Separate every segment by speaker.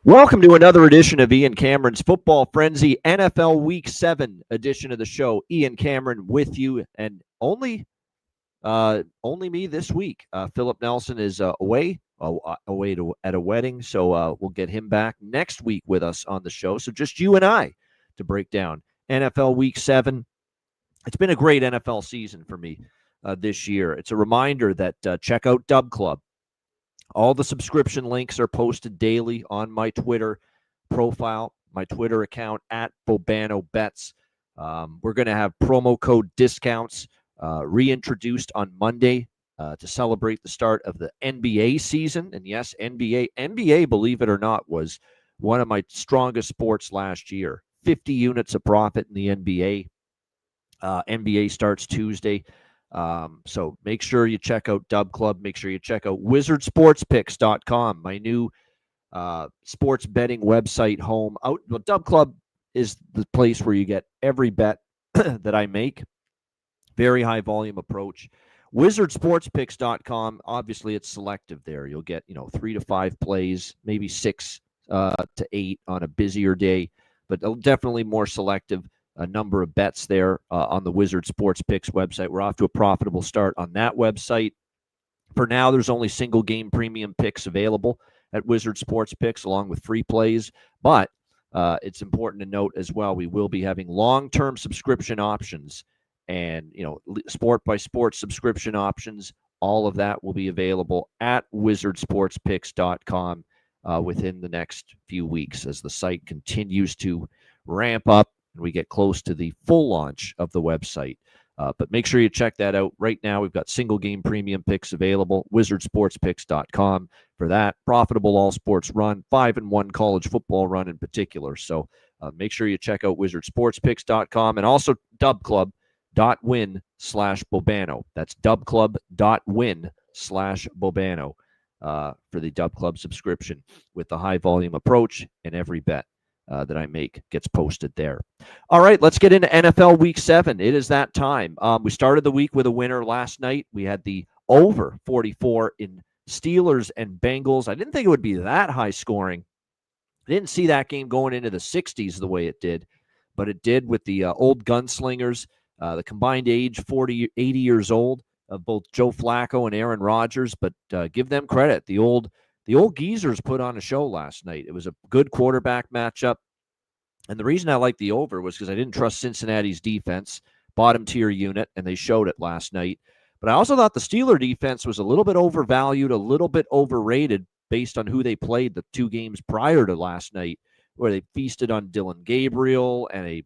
Speaker 1: Welcome to another edition of Ian Cameron's Football Frenzy NFL Week 7 edition of the show. Ian Cameron with you, and only me this week. Philip Nelson is away at a wedding, so we'll get him back next week with us on the show. So just you and I to break down NFL Week 7. It's been a great NFL season for me this year. It's a reminder that check out Dub Club. All the subscription links are posted daily on my Twitter profile, my Twitter account at Bobano Bets. We're going to have promo code discounts reintroduced on Monday to celebrate the start of the NBA season. And yes, NBA, believe it or not, was one of my strongest sports last year. 50 units of profit in the NBA. NBA starts Tuesday. So make sure you check out Dub Club. Make sure you check out wizardsportspicks.com, my new sports betting website home. Dub Club is the place where you get every bet that I make. Very high volume approach. Wizardsportspicks.com, obviously it's selective there. You'll get, 3 to 5 plays, maybe 6 to 8 on a busier day, but definitely more selective. A number of bets there on the Wizard Sports Picks website. We're off to a profitable start on that website. For now, there's only single game premium picks available at Wizard Sports Picks, along with free plays. But it's important to note as well, we will be having long-term subscription options and, sport by sport subscription options. All of that will be available at wizardsportspicks.com within the next few weeks as the site continues to ramp up and we get close to the full launch of the website. But make sure you check that out. Right now, we've got single game premium picks available, wizardsportspicks.com for that. Profitable all sports run, 5-1 college football run in particular. So make sure you check out wizardsportspicks.com and also dubclub.win/Bobano. That's dubclub.win/Bobano for the Dub Club subscription with the high volume approach, and every bet that I make gets posted there. All right, let's get into NFL Week 7. It is that time. We started the week with a winner last night. We had the over 44 in Steelers and Bengals. I didn't think it would be that high scoring. I didn't see that game going into the 60s the way it did, but it did with the old gunslingers, the combined age 80 years old of both Joe Flacco and Aaron Rodgers, but give them credit. The old geezers put on a show last night. It was a good quarterback matchup. And the reason I liked the over was because I didn't trust Cincinnati's defense, bottom tier unit, and they showed it last night. But I also thought the Steeler defense was a little bit overvalued, a little bit overrated based on who they played the 2 games prior to last night, where they feasted on Dylan Gabriel and a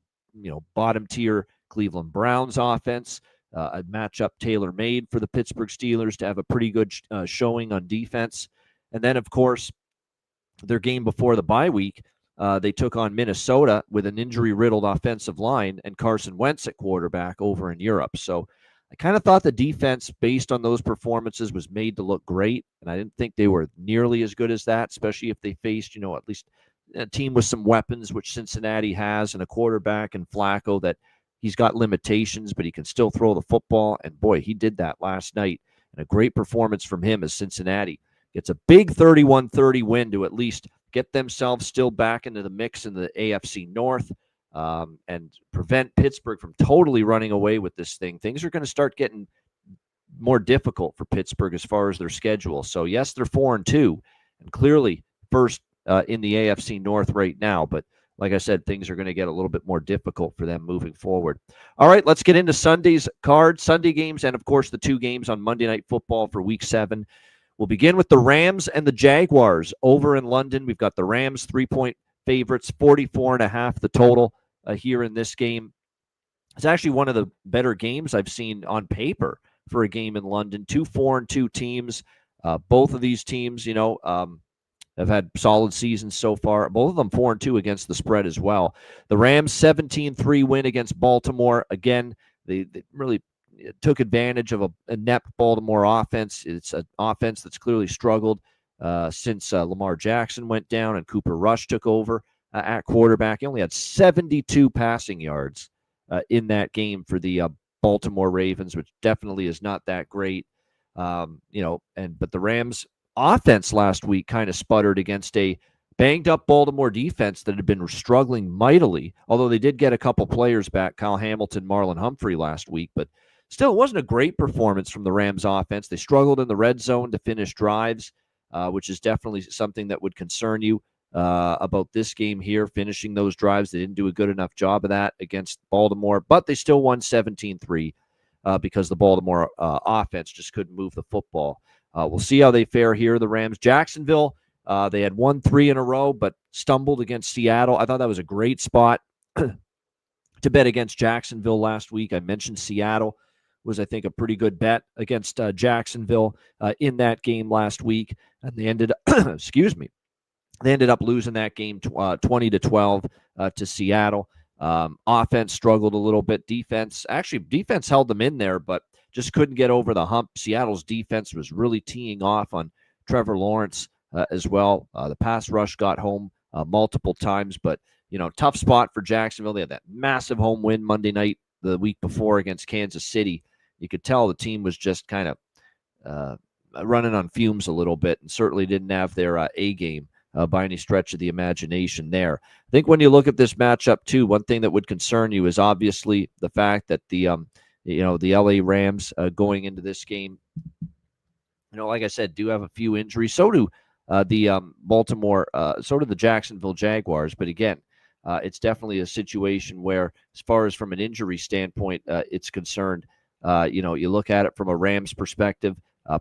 Speaker 1: bottom tier Cleveland Browns offense. A matchup tailor-made for the Pittsburgh Steelers to have a pretty good showing on defense. And then, of course, their game before the bye week, they took on Minnesota with an injury-riddled offensive line and Carson Wentz at quarterback over in Europe. So I kind of thought the defense, based on those performances, was made to look great, and I didn't think they were nearly as good as that, especially if they faced, at least a team with some weapons, which Cincinnati has, and a quarterback in Flacco that he's got limitations, but he can still throw the football, and boy, he did that last night, and a great performance from him as Cincinnati gets a big 31-30 win to at least get themselves still back into the mix in the AFC North and prevent Pittsburgh from totally running away with this thing. Things are going to start getting more difficult for Pittsburgh as far as their schedule. So, yes, they're 4-2 and clearly first in the AFC North right now. But like I said, things are going to get a little bit more difficult for them moving forward. All right, let's get into Sunday's card, Sunday games, and, of course, the 2 games on Monday Night Football for Week 7. We'll begin with the Rams and the Jaguars over in London. We've got the Rams 3-point favorites, 44.5 the total here in this game. It's actually one of the better games I've seen on paper for a game in London. 2 4-2 teams. Both of these teams, have had solid seasons so far. Both of them 4-2 against the spread as well. The Rams 17-3 win against Baltimore. Again, they really took advantage of a inept Baltimore offense. It's an offense that's clearly struggled since Lamar Jackson went down and Cooper Rush took over at quarterback. He only had 72 passing yards in that game for the Baltimore Ravens, which definitely is not that great. But the Rams offense last week kind of sputtered against a banged up Baltimore defense that had been struggling mightily, although they did get a couple players back, Kyle Hamilton, Marlon Humphrey last week, but still, it wasn't a great performance from the Rams offense. They struggled in the red zone to finish drives, which is definitely something that would concern you about this game here, finishing those drives. They didn't do a good enough job of that against Baltimore, but they still won 17-3 because the Baltimore offense just couldn't move the football. We'll see how they fare here, the Rams. Jacksonville, they had won 3 in a row, but stumbled against Seattle. I thought that was a great spot to bet against Jacksonville last week. I mentioned Seattle was, I think, a pretty good bet against Jacksonville in that game last week, and they ended excuse me, they ended up losing that game 20-12 to Seattle. Offense struggled a little bit. Defense held them in there, but just couldn't get over the hump. Seattle's defense was really teeing off on Trevor Lawrence as well. The pass rush got home multiple times, but tough spot for Jacksonville. They had that massive home win Monday night the week before against Kansas City. You could tell the team was just kind of running on fumes a little bit, and certainly didn't have their A game by any stretch of the imagination there. I think when you look at this matchup too, one thing that would concern you is obviously the fact that the LA Rams going into this game, like I said, do have a few injuries. So do so do the Jacksonville Jaguars. But again, it's definitely a situation where, as far as from an injury standpoint, it's concerned. You look at it from a Rams perspective.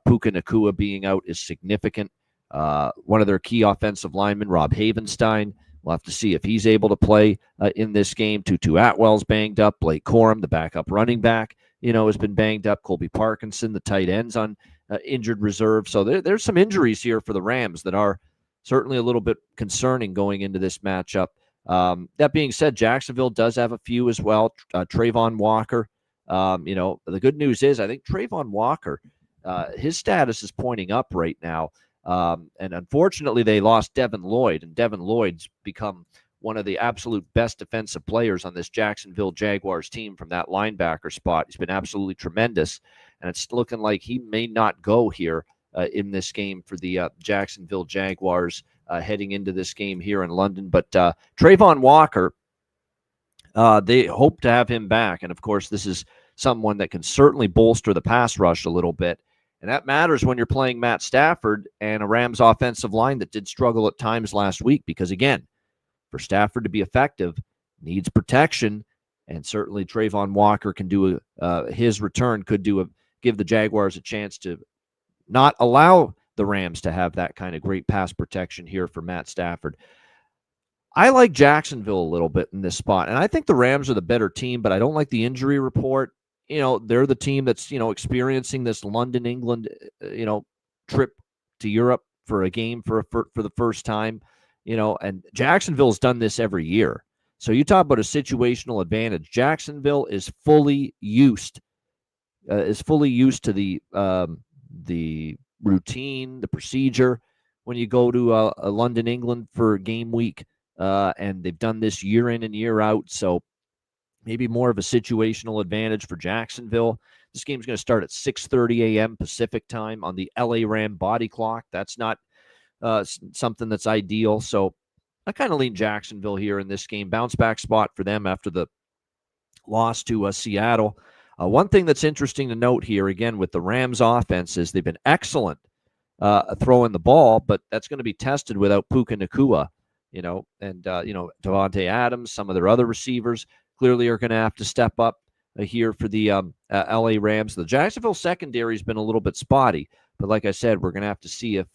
Speaker 1: Puka Nacua being out is significant. One of their key offensive linemen, Rob Havenstein, we'll have to see if he's able to play in this game. Tutu Atwell's banged up. Blake Corum, the backup running back, has been banged up. Colby Parkinson, the tight end's on injured reserve. So there's some injuries here for the Rams that are certainly a little bit concerning going into this matchup. That being said, Jacksonville does have a few as well. Trayvon Walker. The good news is I think Trayvon Walker, his status is pointing up right now. And unfortunately, they lost Devin Lloyd, and Devin Lloyd's become one of the absolute best defensive players on this Jacksonville Jaguars team from that linebacker spot. He's been absolutely tremendous, and it's looking like he may not go here in this game for the Jacksonville Jaguars heading into this game here in London. But Trayvon Walker, they hope to have him back, and of course, this is someone that can certainly bolster the pass rush a little bit. And that matters when you're playing Matt Stafford and a Rams offensive line that did struggle at times last week, because, again, for Stafford to be effective, needs protection, and certainly Trayvon Walker can do his return could give the Jaguars a chance to not allow the Rams to have that kind of great pass protection here for Matt Stafford. I like Jacksonville a little bit in this spot, and I think the Rams are the better team, but I don't like the injury report. They're the team that's, experiencing this London, England, trip to Europe for a game for the first time, and Jacksonville's done this every year. So you talk about a situational advantage. Jacksonville is fully used to the routine, the procedure when you go to a London, England for game week, and they've done this year in and year out. So maybe more of a situational advantage for Jacksonville. This game's going to start at 6:30 a.m. Pacific time on the LA Ram body clock. That's not something that's ideal. So I kind of lean Jacksonville here in this game. Bounce back spot for them after the loss to Seattle. One thing that's interesting to note here, again, with the Rams offense is they've been excellent throwing the ball, but that's going to be tested without Puka Nacua, and Davante Adams, some of their other receivers clearly are going to have to step up here for the LA Rams. The Jacksonville secondary has been a little bit spotty, but like I said, we're going to have to see if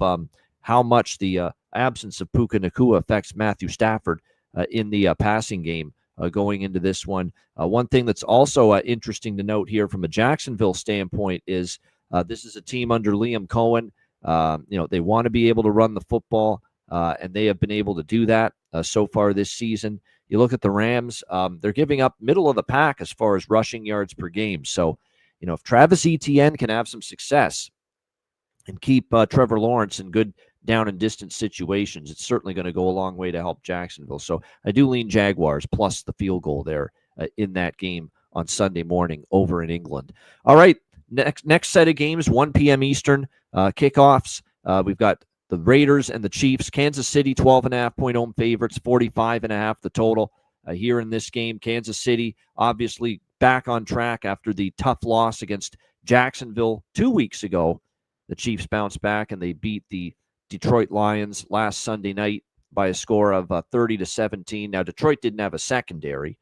Speaker 1: how much the absence of Puka Nacua affects Matthew Stafford in the passing game going into this one. One thing that's also interesting to note here from a Jacksonville standpoint is this is a team under Liam Cohen. They want to be able to run the football, and they have been able to do that so far this season. You look at the Rams, they're giving up middle of the pack as far as rushing yards per game. So, if Travis Etienne can have some success and keep Trevor Lawrence in good down and distance situations, it's certainly going to go a long way to help Jacksonville. So I do lean Jaguars plus the field goal there in that game on Sunday morning over in England. All right, next set of games, 1 p.m. Eastern kickoffs. We've got the Raiders and the Chiefs. Kansas City, 12.5-point home favorites, 45.5 the total here in this game. Kansas City, obviously back on track after the tough loss against Jacksonville 2 weeks ago. The Chiefs bounced back and they beat the Detroit Lions last Sunday night by a score of 30-17. Now, Detroit didn't have a secondary.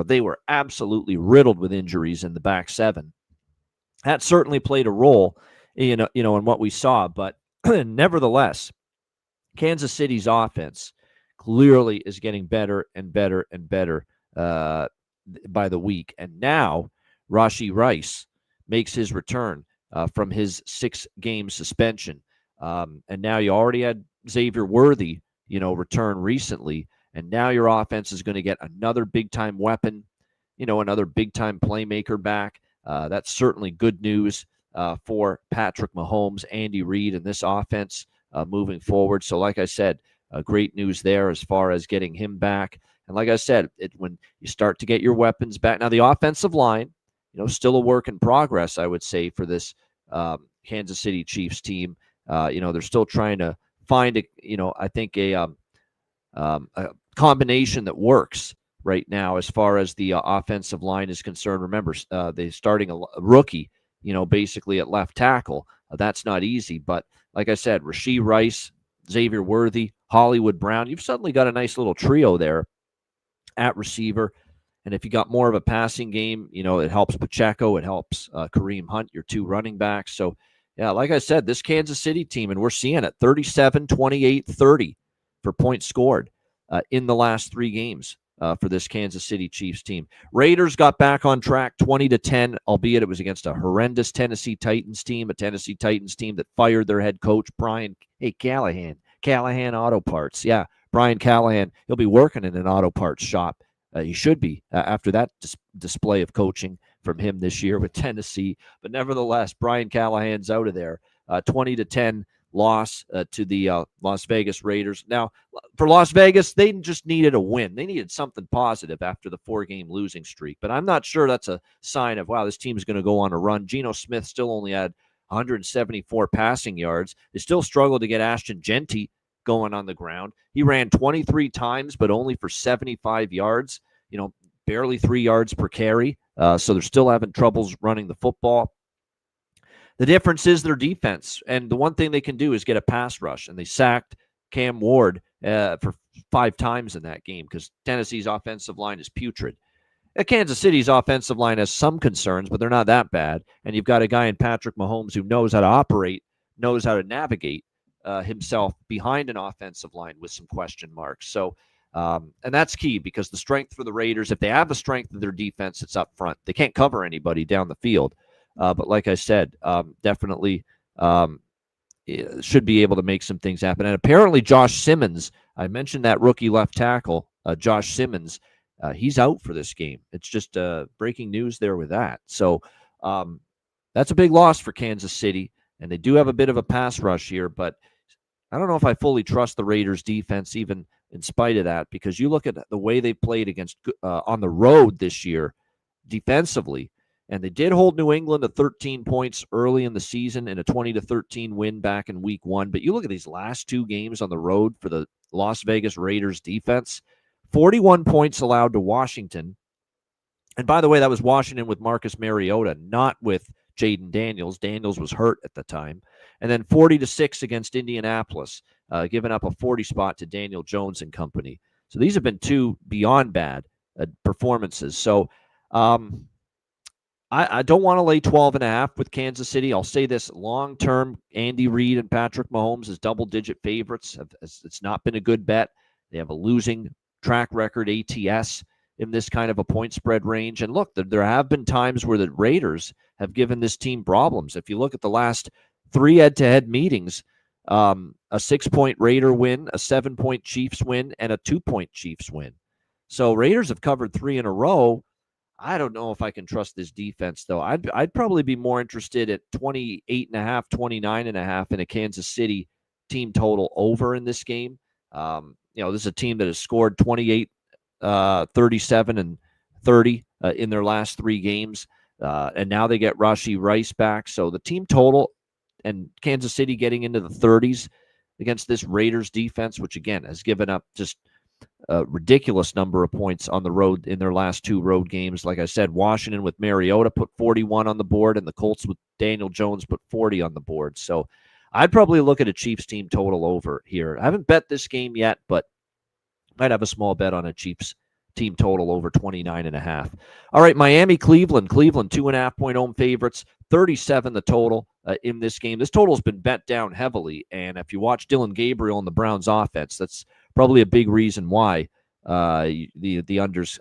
Speaker 1: They were absolutely riddled with injuries in the back seven. That certainly played a role, in what we saw. But nevertheless, Kansas City's offense clearly is getting better and better and better by the week. And now Rashee Rice makes his return from his 6-game suspension. And now you already had Xavier Worthy, return recently. And now your offense is going to get another big-time weapon, another big-time playmaker back. That's certainly good news for Patrick Mahomes, Andy Reid, and this offense moving forward. So like I said, great news there as far as getting him back. And like I said, when you start to get your weapons back. Now, the offensive line, still a work in progress, I would say, for this Kansas City Chiefs team. They're still trying to find I think a combination that works right now as far as the offensive line is concerned. Remember, they're starting a rookie, basically at left tackle. That's not easy. But like I said, Rashee Rice, Xavier Worthy, Hollywood Brown, you've suddenly got a nice little trio there at receiver. And if you got more of a passing game, it helps Pacheco, it helps Kareem Hunt, your 2 running backs. So, yeah, like I said, this Kansas City team, and we're seeing it, 37, 28, 30 for points scored in the last 3 games for this Kansas City Chiefs team. Raiders got back on track, 20-10, albeit it was against a horrendous Tennessee Titans team, a Tennessee Titans team that fired their head coach, Callahan Auto Parts. Yeah, Brian Callahan, he'll be working in an auto parts shop. He should be after that display of coaching from him this year with Tennessee. But nevertheless, Brian Callahan's out of there. 20-10 loss to the Las Vegas Raiders. Now, for Las Vegas, they just needed a win. They needed something positive after the 4-game losing streak. But I'm not sure that's a sign of, wow, this team is going to go on a run. Geno Smith still only had 174 passing yards. They still struggled to get Ashton Jeanty going on the ground. He ran 23 times, but only for 75 yards, barely 3 yards per carry. So they're still having troubles running the football. The difference is their defense. And the one thing they can do is get a pass rush. And they sacked Cam Ward for 5 times in that game because Tennessee's offensive line is putrid. Kansas City's offensive line has some concerns, but they're not that bad. And you've got a guy in Patrick Mahomes who knows how to operate, knows how to navigate himself behind an offensive line with some question marks. So, and that's key because the strength for the Raiders, if they have the strength of their defense, it's up front. They can't cover anybody down the field. But like I said, definitely should be able to make some things happen. And apparently Josh Simmons, I mentioned that rookie left tackle, Josh Simmons, he's out for this game. It's just breaking news there with that. So that's a big loss for Kansas City. And they do have a bit of a pass rush here, but I don't know if I fully trust the Raiders defense even in spite of that, because you look at the way they played against on the road this year defensively, and they did hold New England to 13 points early in the season in a 20-13 win back in week 1. But you look at these last 2 games on the road for the Las Vegas Raiders defense, 41 points allowed to Washington. And by the way, that was Washington with Marcus Mariota, not with Jaden Daniels. Daniels was hurt at the time. And then 40-6 against Indianapolis, giving up a 40 spot to Daniel Jones and company. So these have been 2 beyond bad performances. So I don't want to lay 12.5 with Kansas City. I'll say this, long-term, Andy Reid and Patrick Mahomes as double-digit favorites. It's not been a good bet. They have a losing track record, ATS, in this kind of a point spread range. And look, there have been times where the Raiders have given this team problems. If you look at the last 3 head-to-head meetings, a 6-point Raider win, a 7-point Chiefs win, and a 2-point Chiefs win. So Raiders have covered 3 in a row. I don't know if I can trust this defense, though. I'd probably be more interested at 28.5, 29.5 in a Kansas City team total over in this game. This is a team that has scored 28, 37, and 30 in their last 3 games. And now they get Rashee Rice back. So the team total and Kansas City getting into the 30s, against this Raiders defense, which again has given up just a ridiculous number of points on the road in their last 2 road games. Like I said, Washington with Mariota put 41 on the board, and the Colts with Daniel Jones put 40 on the board. So I'd probably look at a Chiefs team total over here. I haven't bet this game yet, but might have a small bet on a Chiefs team total over 29.5. All right, Miami, Cleveland. Cleveland, 2.5-point home favorites, 37 the total in this game. This total has been bet down heavily, and if you watch Dillon Gabriel and the Browns offense, that's probably a big reason why the unders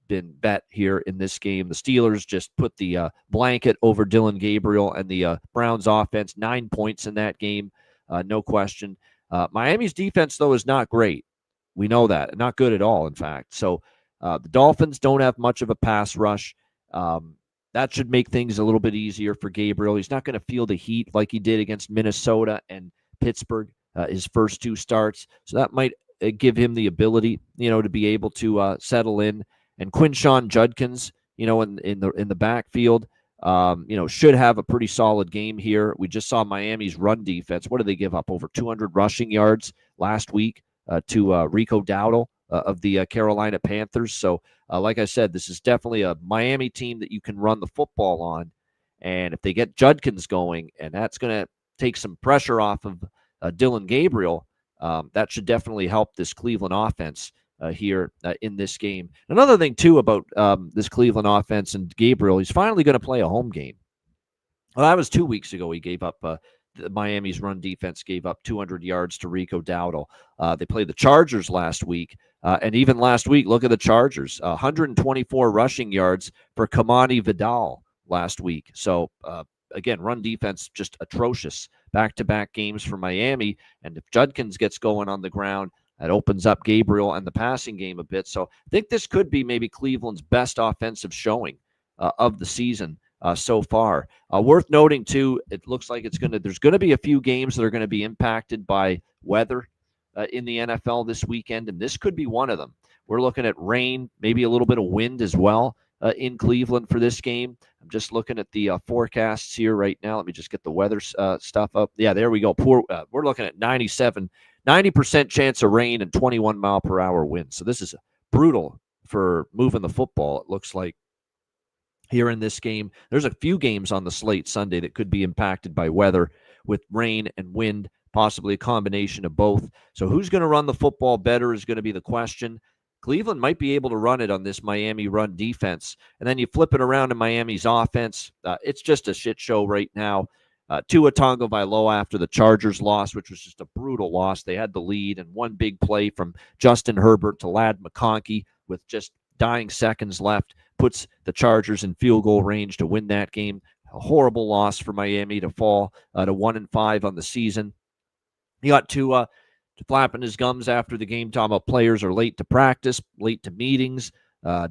Speaker 1: been bet here in this game. The Steelers just put the blanket over Dillon Gabriel and the Browns offense, 9 points in that game, no question. Miami's defense, though, is not great. We know that. Not good at all, in fact. So the Dolphins don't have much of a pass rush. That should make things a little bit easier for Gabriel. He's not going to feel the heat like he did against Minnesota and Pittsburgh, his first 2 starts. So that might give him the ability, to be able to settle in. And Quinshon Judkins, in the backfield, should have a pretty solid game here. We just saw Miami's run defense. What did they give up? Over 200 rushing yards last week to Rico Dowdle of the Carolina Panthers. So, like I said, this is definitely a Miami team that you can run the football on. And if they get Judkins going, and that's going to take some pressure off of Dillon Gabriel, that should definitely help this Cleveland offense here in this game. Another thing, too, about this Cleveland offense and Gabriel, he's finally going to play a home game. Well, that was 2 weeks ago. He gave up Miami's run defense gave up 200 yards to Rico Dowdle. They played the Chargers last week. And even last week, look at the Chargers, 124 rushing yards for Kamani Vidal last week. So, again, run defense just atrocious. Back-to-back games for Miami. And if Judkins gets going on the ground, that opens up Gabriel and the passing game a bit. So I think this could be maybe Cleveland's best offensive showing of the season so far. Worth noting, too, it looks like there's going to be a few games that are going to be impacted by weather in the NFL this weekend, and this could be one of them. We're looking at rain, maybe a little bit of wind as well in Cleveland for this game. I'm just looking at the forecasts here right now. Let me just get the weather stuff up. Yeah, there we go. We're looking at 90% chance of rain and 21 mile per hour wind. So this is brutal for moving the football, it looks like, here in this game. There's a few games on the slate Sunday that could be impacted by weather with rain and wind, possibly a combination of both. So who's going to run the football better is going to be the question. Cleveland might be able to run it on this Miami run defense. And then you flip it around to Miami's offense. It's just a shit show right now. Tua Tagovailoa after the Chargers loss, which was just a brutal loss. They had the lead, and one big play from Justin Herbert to Ladd McConkey with just dying seconds left puts the Chargers in field goal range to win that game. A horrible loss for Miami to fall to 1-5 on the season. He got to flapping his gums after the game, talking about players are late to practice, late to meetings,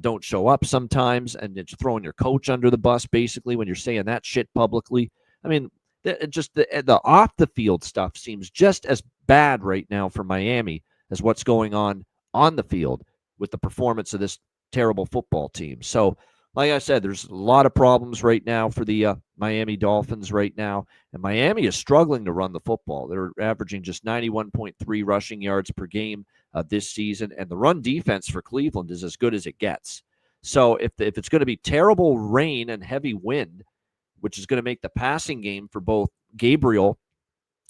Speaker 1: don't show up sometimes, and it's throwing your coach under the bus, basically, when you're saying that shit publicly. I mean, the off-the-field stuff seems just as bad right now for Miami as what's going on the field with the performance of this terrible football team. So, like I said, there's a lot of problems right now for the Miami Dolphins right now, and Miami is struggling to run the football. They're averaging just 91.3 rushing yards per game this season, and the run defense for Cleveland is as good as it gets. So if it's going to be terrible rain and heavy wind, which is going to make the passing game for both Gabriel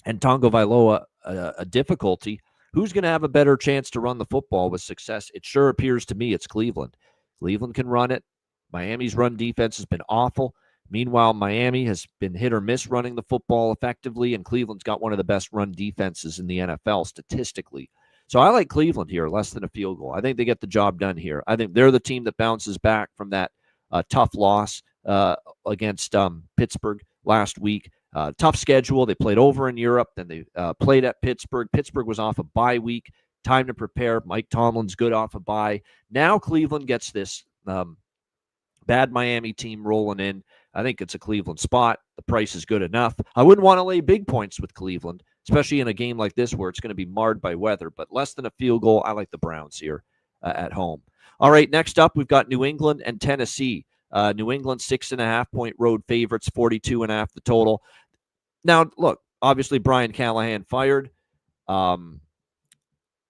Speaker 1: and Tagovailoa a difficulty, who's going to have a better chance to run the football with success? It sure appears to me it's Cleveland. Cleveland can run it. Miami's run defense has been awful. Meanwhile, Miami has been hit or miss running the football effectively, and Cleveland's got one of the best run defenses in the NFL statistically. So I like Cleveland here, less than a field goal. I think they get the job done here. I think they're the team that bounces back from that tough loss against Pittsburgh last week. Tough schedule. They played over in Europe, then they played at Pittsburgh. Pittsburgh was off a bye week. Time to prepare. Mike Tomlin's good off a bye. Now Cleveland gets this bad Miami team rolling in. I think it's a Cleveland spot. The price is good enough. I wouldn't want to lay big points with Cleveland, especially in a game like this where it's going to be marred by weather. But less than a field goal, I like the Browns here at home. All right, next up, we've got New England and Tennessee. New England 6.5-point road favorites, 42.5 the total. Now, look, obviously Brian Callahan fired.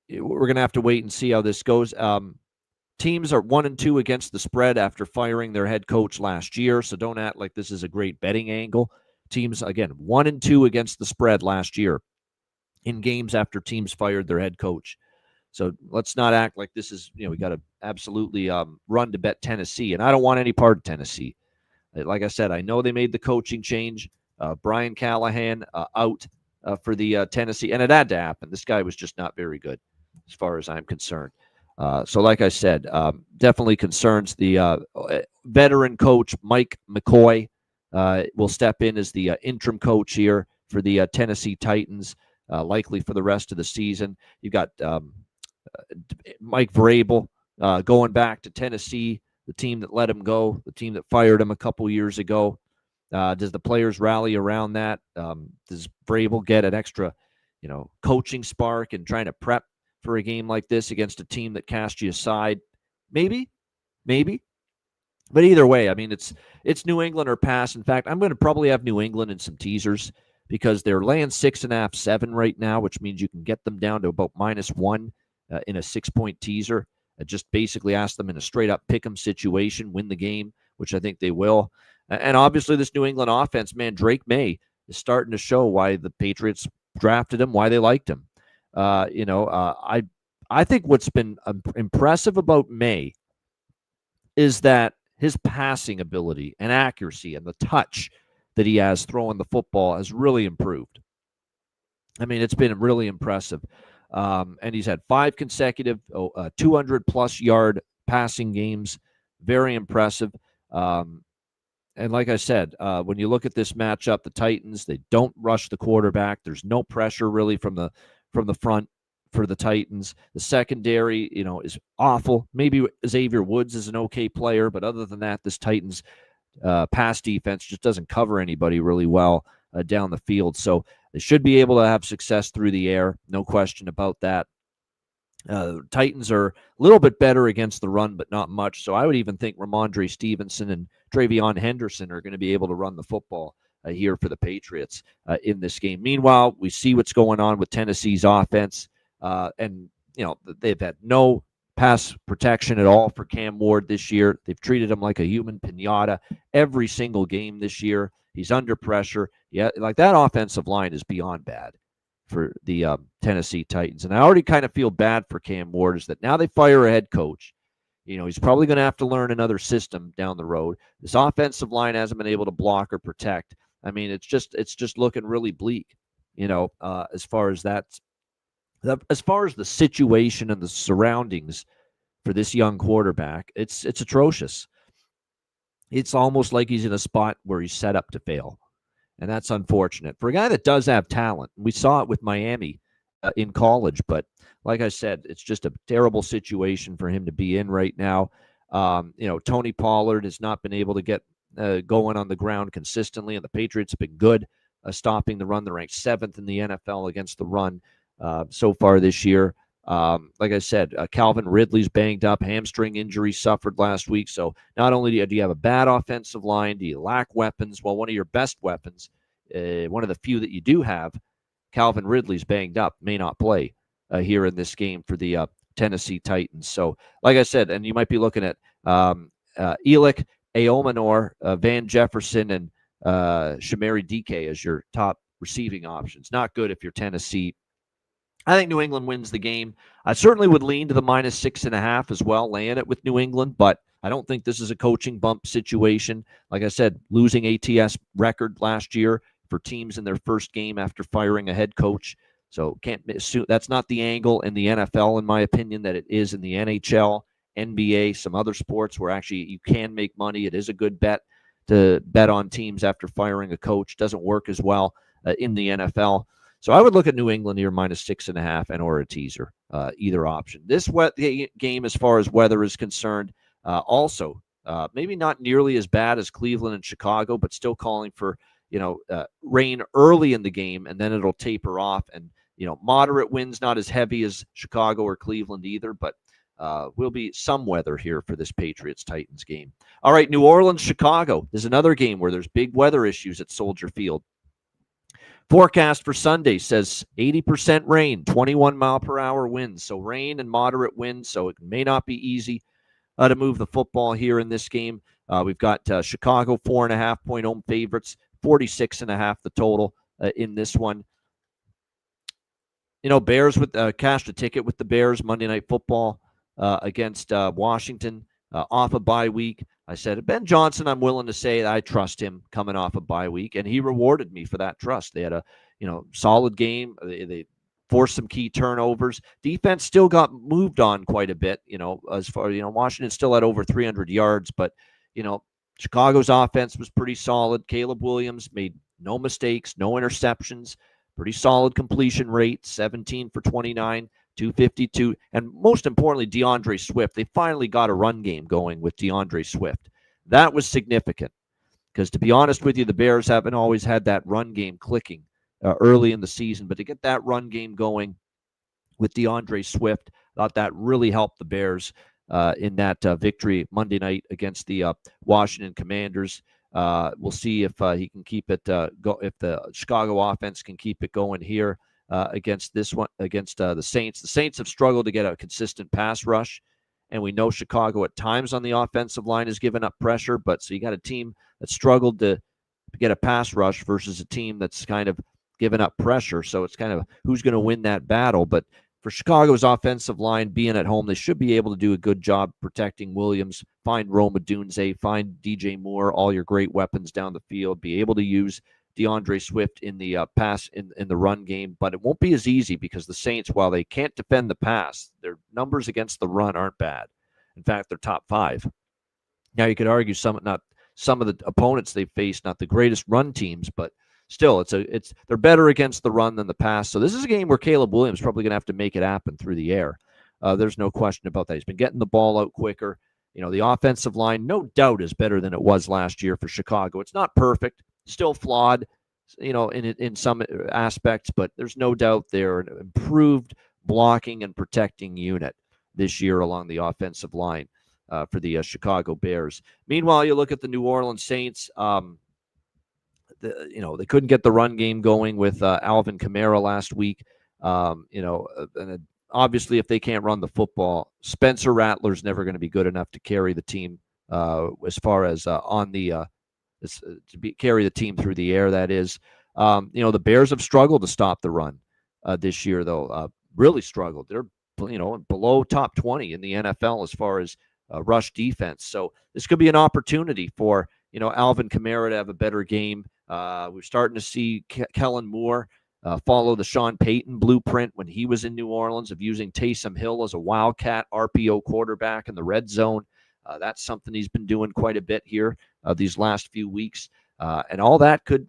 Speaker 1: We're going to have to wait and see how this goes. Teams are 1-2 against the spread after firing their head coach last year, so don't act like this is a great betting angle. Teams, again, 1-2 against the spread last year in games after teams fired their head coach. So let's not act like this is, we got to absolutely run to bet Tennessee. And I don't want any part of Tennessee. Like I said, I know they made the coaching change. Brian Callahan out for the Tennessee, and it had to happen. This guy was just not very good as far as I'm concerned. So like I said, definitely concerns. The veteran coach, Mike McCoy, will step in as the interim coach here for the Tennessee Titans, likely for the rest of the season. You've got Mike Vrabel going back to Tennessee, the team that let him go, the team that fired him a couple years ago. Does the players rally around that? Does Vrabel get an extra, coaching spark and trying to prep for a game like this against a team that cast you aside? Maybe. But either way, I mean, it's New England or pass. In fact, I'm going to probably have New England in some teasers because they're laying 6.5, 7 right now, which means you can get them down to about -1 in a 6-point teaser. Just basically ask them in a straight-up pick-em situation, win the game, which I think they will. And obviously this New England offense, man, Drake May is starting to show why the Patriots drafted him, why they liked him. I think what's been impressive about May is that his passing ability and accuracy and the touch that he has throwing the football has really improved. I mean, it's been really impressive. And he's had 5 consecutive 200-plus yard passing games. Very impressive. And like I said, when you look at this matchup, the Titans, they don't rush the quarterback. There's no pressure really from the front for the Titans. The secondary, is awful. Maybe Xavier Woods is an okay player, but other than that, this Titans pass defense just doesn't cover anybody really well down the field. So they should be able to have success through the air. No question about that. Titans are a little bit better against the run, but not much. So I would even think Ramondre Stevenson and Travion Henderson are going to be able to run the football here for the Patriots in this game. Meanwhile, we see what's going on with Tennessee's offense. And they've had no pass protection at all for Cam Ward this year. They've treated him like a human pinata every single game this year. He's under pressure. Yeah, like that offensive line is beyond bad for the Tennessee Titans. And I already kind of feel bad for Cam Ward is that now they fire a head coach. He's probably going to have to learn another system down the road. This offensive line hasn't been able to block or protect. I mean, it's just looking really bleak, as far as that's. As far as the situation and the surroundings for this young quarterback, it's atrocious. It's almost like he's in a spot where he's set up to fail, and that's unfortunate for a guy that does have talent. We saw it with Miami in college, but like I said, it's just a terrible situation for him to be in right now. Tony Pollard has not been able to get going on the ground consistently, and the Patriots have been good stopping the run. They're ranked 7th in the NFL against the run so far this year. Like I said, Calvin Ridley's banged up, hamstring injury suffered last week. So not only do you have a bad offensive line, do you lack weapons? Well, one of your best weapons, one of the few that you do have, Calvin Ridley's banged up, may not play here in this game for the Tennessee Titans. So like I said, and you might be looking at Elick, Aomanor, Van Jefferson, and Shamari DK as your top receiving options. Not good if you're Tennessee. I think New England wins the game. I certainly would lean to the -6.5 as well, laying it with New England, but I don't think this is a coaching bump situation. Like I said, losing ATS record last year for teams in their first game after firing a head coach. So can't assume that's not the angle in the NFL, in my opinion, that it is in the NHL, NBA, some other sports where actually you can make money. It is a good bet to bet on teams after firing a coach. Doesn't work as well in the NFL. So I would look at New England here -6.5 and or a teaser, either option. This game, as far as weather is concerned, also maybe not nearly as bad as Cleveland and Chicago, but still calling for rain early in the game, and then it'll taper off. And moderate winds, not as heavy as Chicago or Cleveland either, but will be some weather here for this Patriots-Titans game. All right, New Orleans, Chicago. There's another game where there's big weather issues at Soldier Field. Forecast for Sunday says 80% rain, 21-mile-per-hour winds. So rain and moderate winds, so it may not be easy to move the football here in this game. We've got Chicago 4.5-point home favorites, 46.5 the total in this one. Bears with cashed a ticket with the Bears Monday Night Football against Washington off a bye week. I said, Ben Johnson, I'm willing to say that I trust him coming off a bye week, and he rewarded me for that trust. They had a solid game. They forced some key turnovers. Defense still got moved on quite a bit. As far Washington still had over 300 yards, but Chicago's offense was pretty solid. Caleb Williams made no mistakes, no interceptions. Pretty solid completion rate, 17 for 29, 252. And most importantly, DeAndre Swift. They finally got a run game going with DeAndre Swift. That was significant because, to be honest with you, the Bears haven't always had that run game clicking early in the season. But to get that run game going with DeAndre Swift, I thought that really helped the Bears in that victory Monday night against the Washington Commanders. We'll see if he can keep it if the Chicago offense can keep it going here against the Saints. The Saints have struggled to get a consistent pass rush, and we know Chicago at times on the offensive line has given up pressure. But so you got a team that struggled to get a pass rush versus a team that's kind of given up pressure. So it's kind of who's going to win that battle. But for Chicago's offensive line being at home, they should be able to do a good job protecting Williams, find Rome Odunze, find DJ Moore, all your great weapons down the field, be able to use DeAndre Swift in the pass in the run game. But it won't be as easy because the Saints, while they can't defend the pass, their numbers against the run aren't bad. In fact, they're top 5. Now, you could argue some of the opponents they've faced, not the greatest run teams, but still, they're better against the run than the pass. So this is a game where Caleb Williams is probably going to have to make it happen through the air. There's no question about that. He's been getting the ball out quicker. The offensive line, no doubt, is better than it was last year for Chicago. It's not perfect, still flawed, in some aspects, but there's no doubt they're an improved blocking and protecting unit this year along the offensive line for the Chicago Bears. Meanwhile, you look at the New Orleans Saints. They couldn't get the run game going with Alvin Kamara last week. And obviously, if they can't run the football, Spencer Rattler's never going to be good enough to carry the team as far as carry the team through the air. That is, the Bears have struggled to stop the run this year, though. Really struggled. They're below top 20 in the NFL as far as rush defense. So this could be an opportunity for Alvin Kamara to have a better game. We're starting to see Kellen Moore follow the Sean Payton blueprint when he was in New Orleans of using Taysom Hill as a wildcat RPO quarterback in the red zone. That's something he's been doing quite a bit here these last few weeks. And all that could,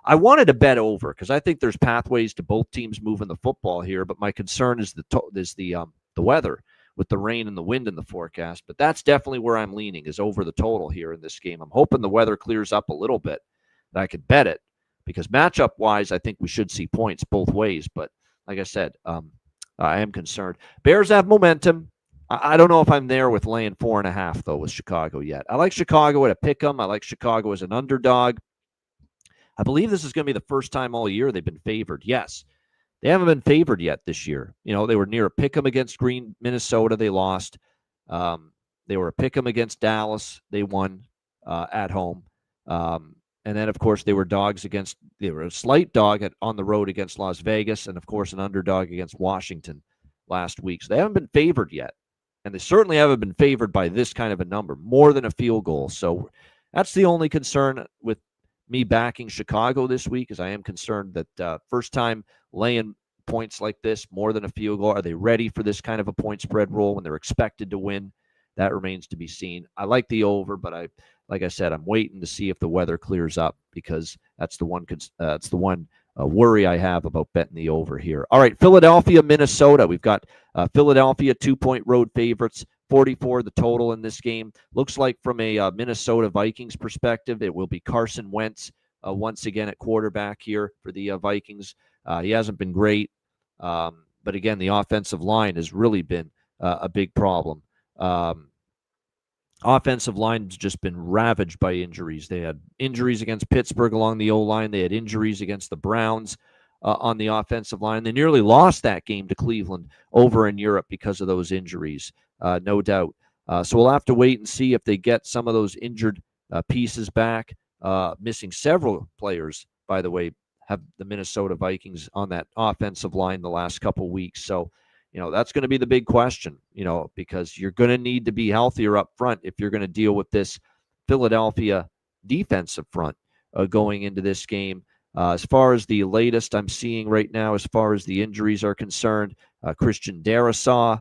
Speaker 1: I wanted to bet over because I think there's pathways to both teams moving the football here. But my concern is the weather with the rain and the wind in the forecast. But that's definitely where I'm leaning, is over the total here in this game. I'm hoping the weather clears up a little bit, that I could bet it, because matchup-wise, I think we should see points both ways. But like I said, I am concerned. Bears have momentum. I don't know if I'm there with laying 4.5, though, with Chicago yet. I like Chicago at a pick-em. I like Chicago as an underdog. I believe this is going to be the first time all year they've been favored. Yes, they haven't been favored yet this year. They were near a pick-em against Minnesota. They lost. They were a pick-em against Dallas. They won at home. And then, of course, they were a slight dog on the road against Las Vegas, and, of course, an underdog against Washington last week. So they haven't been favored yet. And they certainly haven't been favored by this kind of a number, more than a field goal. So that's the only concern with me backing Chicago this week, is I am concerned that first time laying points like this, more than a field goal, are they ready for this kind of a point spread roll when they're expected to win? That remains to be seen. I like the over, but like I said, I'm waiting to see if the weather clears up, because that's the one worry I have about betting the over here. All right, Philadelphia, Minnesota. We've got Philadelphia 2-point road favorites, 44 the total in this game. Looks like from a Minnesota Vikings perspective, it will be Carson Wentz once again at quarterback here for the Vikings. He hasn't been great, but again, the offensive line has really been a big problem. offensive line's just been ravaged by injuries. They had injuries against Pittsburgh along the O-line. They had injuries against the Browns on the offensive line. They nearly lost that game to Cleveland over in Europe because of those injuries, no doubt. So we'll have to wait and see if they get some of those injured pieces back. Missing several players, by the way, have the Minnesota Vikings on that offensive line the last couple weeks. So, that's going to be the big question, because you're going to need to be healthier up front if you're going to deal with this Philadelphia defensive front going into this game. As far as the latest I'm seeing right now, as far as the injuries are concerned, Christian Darrisaw,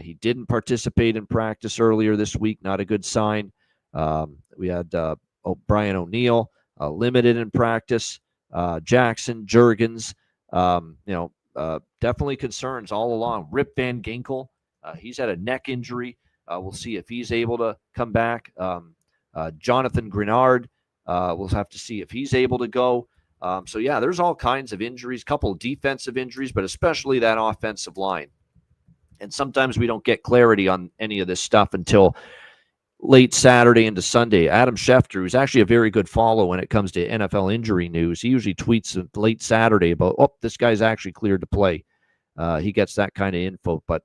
Speaker 1: he didn't participate in practice earlier this week. Not a good sign. We had Brian O'Neill limited in practice. Jackson, Juergens, definitely concerns all along. Rip Van Ginkel, he's had a neck injury. We'll see if he's able to come back. Jonathan Grenard, we'll have to see if he's able to go. So, yeah, there's all kinds of injuries, couple of defensive injuries, but especially that offensive line. And sometimes we don't get clarity on any of this stuff until late Saturday into Sunday. Adam Schefter, who's actually a very good follow when it comes to NFL injury news, he usually tweets late Saturday about, this guy's actually cleared to play. He gets that kind of info. But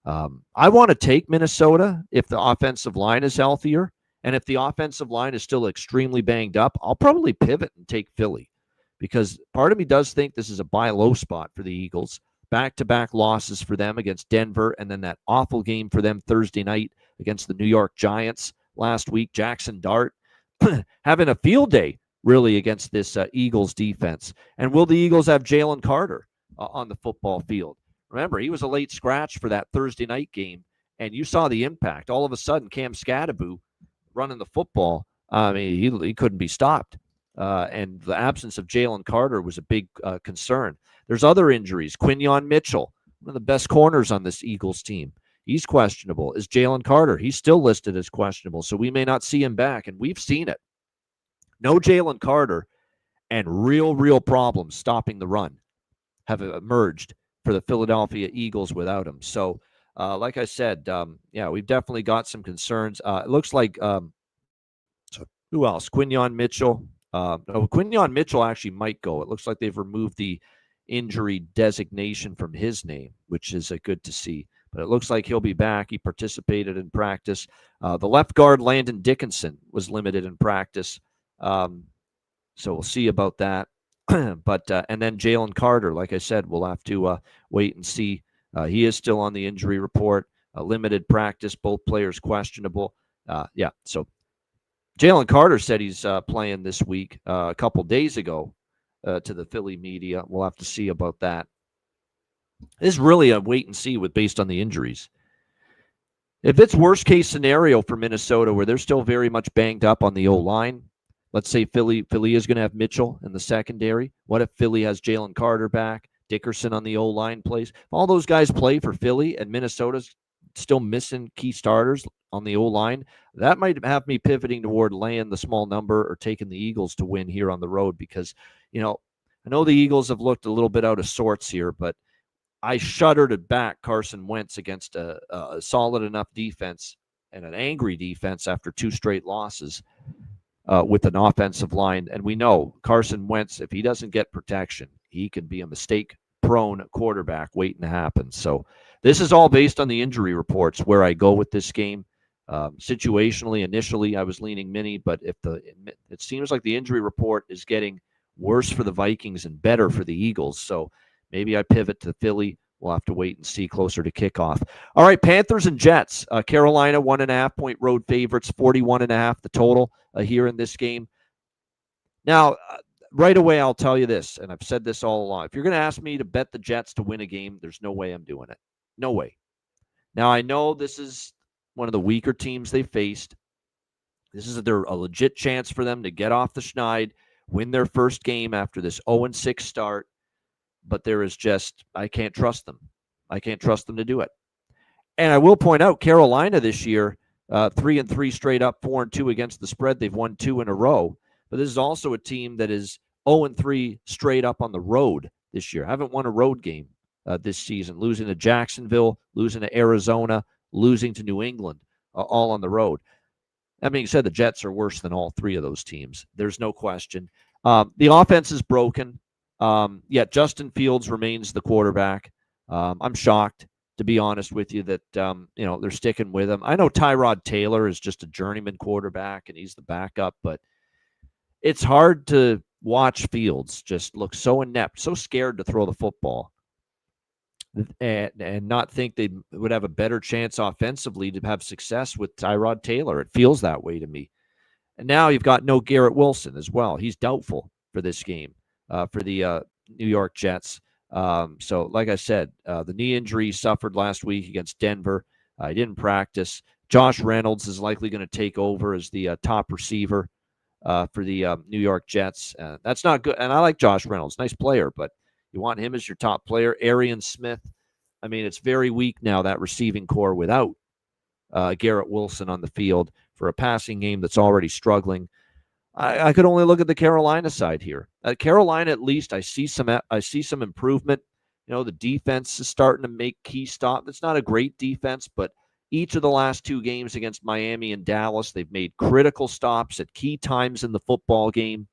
Speaker 1: I want to take Minnesota if the offensive line is healthier. And if the offensive line is still extremely banged up, I'll probably pivot and take Philly, because part of me does think this is a buy low spot for the Eagles. Back-to-back losses for them against Denver, and then that awful game for them Thursday night against the New York Giants last week. Jackson Dart having a field day, really, against this Eagles defense. And will the Eagles have Jalen Carter on the football field? Remember, he was a late scratch for that Thursday night game, and you saw the impact. All of a sudden, Cam Skattebo running the football, he couldn't be stopped. And the absence of Jalen Carter was a big concern. There's other injuries. Quinyon Mitchell, one of the best corners on this Eagles team, he's questionable. Is Jalen Carter? He's still listed as questionable, so we may not see him back, and we've seen it. No Jalen Carter, and real problems stopping the run have emerged for the Philadelphia Eagles without him. So, like I said, we've definitely got some concerns. It looks like, who else? Quinyon Mitchell. Quinyon Mitchell actually might go. It looks like they've removed the injury designation from his name, which is good to see. But it looks like he'll be back. He participated in practice. The left guard, Landon Dickinson, was limited in practice. So we'll see about that. But and then Jalen Carter, like I said, we'll have to wait and see. He is still on the injury report. Limited practice, both players questionable. So Jalen Carter said he's playing this week a couple days ago to the Philly media. We'll have to see about that. This is really a wait and see based on the injuries. If it's worst case scenario for Minnesota where they're still very much banged up on the O-line, let's say Philly is going to have Mitchell in the secondary. What if Philly has Jalen Carter back, Dickerson on the O-line plays? If all those guys play for Philly and Minnesota's still missing key starters on the O-line, that might have me pivoting toward laying the small number or taking the Eagles to win here on the road, because, I know the Eagles have looked a little bit out of sorts here, but I shudder to back Carson Wentz against a solid enough defense and an angry defense after 2 straight losses with an offensive line. And we know Carson Wentz, if he doesn't get protection, he can be a mistake-prone quarterback waiting to happen. So this is all based on the injury reports where I go with this game. Situationally, initially, I was leaning Mini, but it seems like the injury report is getting worse for the Vikings and better for the Eagles. So maybe I pivot to Philly. We'll have to wait and see closer to kickoff. All right, Panthers and Jets. Carolina, 1.5-point road favorites, 41.5 the total here in this game. Now, right away, I'll tell you this, and I've said this all along. If you're going to ask me to bet the Jets to win a game, there's no way I'm doing it. No way. Now, I know this is one of the weaker teams they faced. This is a legit chance for them to get off the schneid, win their first game after this 0-6 start. But there is I can't trust them. I can't trust them to do it. And I will point out, Carolina this year, 3-3 straight up, 4-2 against the spread. They've won 2 in a row. But this is also a team that is 0-3 straight up on the road this year. Haven't won a road game this season, losing to Jacksonville, losing to Arizona, losing to New England, all on the road. That being said, the Jets are worse than all three of those teams. There's no question. The offense is broken. Yet Justin Fields remains the quarterback. I'm shocked, to be honest with you, that they're sticking with him. I know Tyrod Taylor is just a journeyman quarterback and he's the backup, but it's hard to watch Fields just look so inept, so scared to throw the football, and not think they would have a better chance offensively to have success with Tyrod Taylor. It feels that way to me. And now you've got no Garrett Wilson as well. He's doubtful for this game for the New York Jets. So, like I said, the knee injury he suffered last week against Denver. He didn't practice. Josh Reynolds is likely going to take over as the top receiver for the New York Jets. That's not good. And I like Josh Reynolds, nice player, but you want him as your top player. Arian Smith, I mean, it's very weak now, that receiving core without Garrett Wilson on the field for a passing game that's already struggling. I could only look at the Carolina side here. Carolina, at least, I see some improvement. The defense is starting to make key stops. It's not a great defense, but each of the last two games against Miami and Dallas, they've made critical stops at key times in the football game